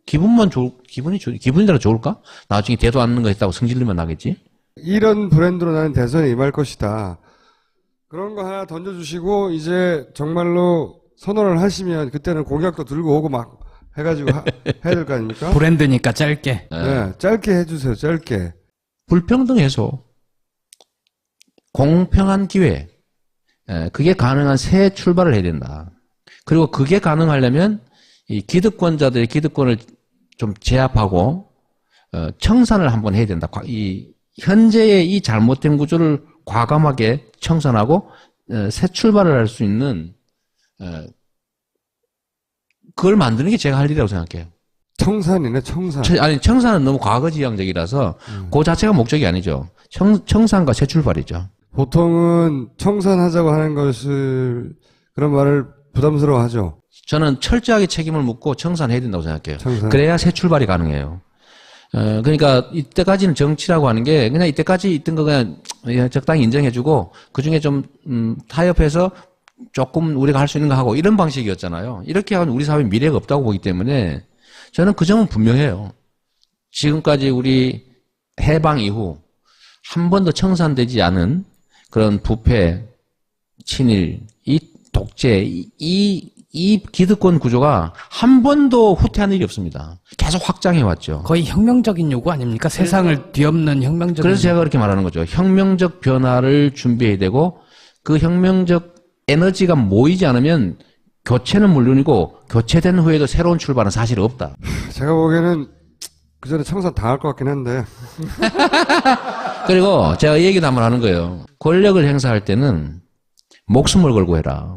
기분이대로 좋을까? 나중에 대도 않는 거 했다고 성질내면 나겠지? 이런 브랜드로 나는 대선에 임할 것이다. 그런 거 하나 던져주시고 이제 정말로 선언을 하시면 그때는 공약도 들고 오고 막 해가지고 해야 될 거 아닙니까? 브랜드니까 짧게. 네, 짧게 해주세요. 짧게. 불평등 해소, 공평한 기회, 그게 가능한 새 출발을 해야 된다. 그리고 그게 가능하려면 이 기득권자들의 기득권을 좀 제압하고 청산을 한번 해야 된다. 이 현재의 이 잘못된 구조를 과감하게 청산하고 새 출발을 할 수 있는 그걸 만드는 게 제가 할 일이라고 생각해요. 청산이네, 청산. 아니, 청산은 너무 과거지향적이라서 그 자체가 목적이 아니죠. 청산과 새 출발이죠. 보통은 청산하자고 하는 것을 그런 말을 부담스러워 하죠. 저는 철저하게 책임을 묻고 청산해야 된다고 생각해요. 청산. 그래야 새 출발이 가능해요. 그러니까 이때까지는 정치라고 하는 게 그냥 이때까지 있던 거 그냥 적당히 인정해주고 그중에 좀 타협해서 조금 우리가 할 수 있는 거 하고 이런 방식이었잖아요. 이렇게 하면 우리 사회에 미래가 없다고 보기 때문에 저는 그 점은 분명해요. 지금까지 우리 해방 이후 한 번도 청산되지 않은 그런 부패, 친일, 이 독재, 이 기득권 구조가 한 번도 후퇴한 일이 없습니다. 계속 확장해 왔죠. 거의 혁명적인 요구 아닙니까? 세상을 뒤엎는 혁명적인. 그래서 제가 그렇게 말하는 거죠. 혁명적 변화를 준비해야 되고 그 혁명적 에너지가 모이지 않으면 교체는 물론이고 교체된 후에도 새로운 출발은 사실 없다. 제가 보기에는 그 전에 청산 당할 것 같긴 한데. 그리고 제가 이 얘기도 한번 하는 거예요. 권력을 행사할 때는 목숨을 걸고 해라.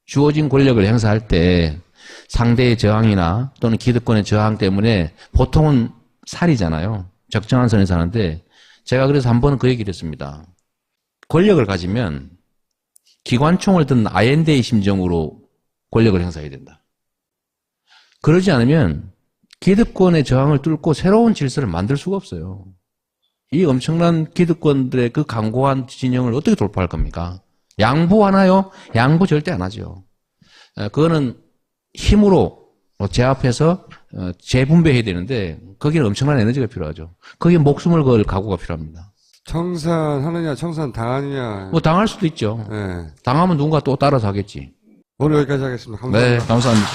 주어진 권력을 행사할 때 상대의 저항이나 또는 기득권의 저항 때문에 보통은 살이잖아요. 적정한 선에서 하는데 제가 그래서 한 번은 그 얘기를 했습니다. 권력을 가지면 기관총을 든 아엔데의 심정으로 권력을 행사해야 된다. 그러지 않으면 기득권의 저항을 뚫고 새로운 질서를 만들 수가 없어요. 이 엄청난 기득권들의 그 강고한 진영을 어떻게 돌파할 겁니까? 양보하나요? 양보 절대 안 하죠. 그거는 힘으로 제압해서 재분배해야 되는데 거기는 엄청난 에너지가 필요하죠. 거기에 목숨을 걸 각오가 필요합니다. 청산하느냐, 청산 당하느냐. 뭐 당할 수도 있죠. 네. 당하면 누군가 또 따라서 하겠지. 오늘 여기까지 하겠습니다. 감사합니다. 네, 감사합니다.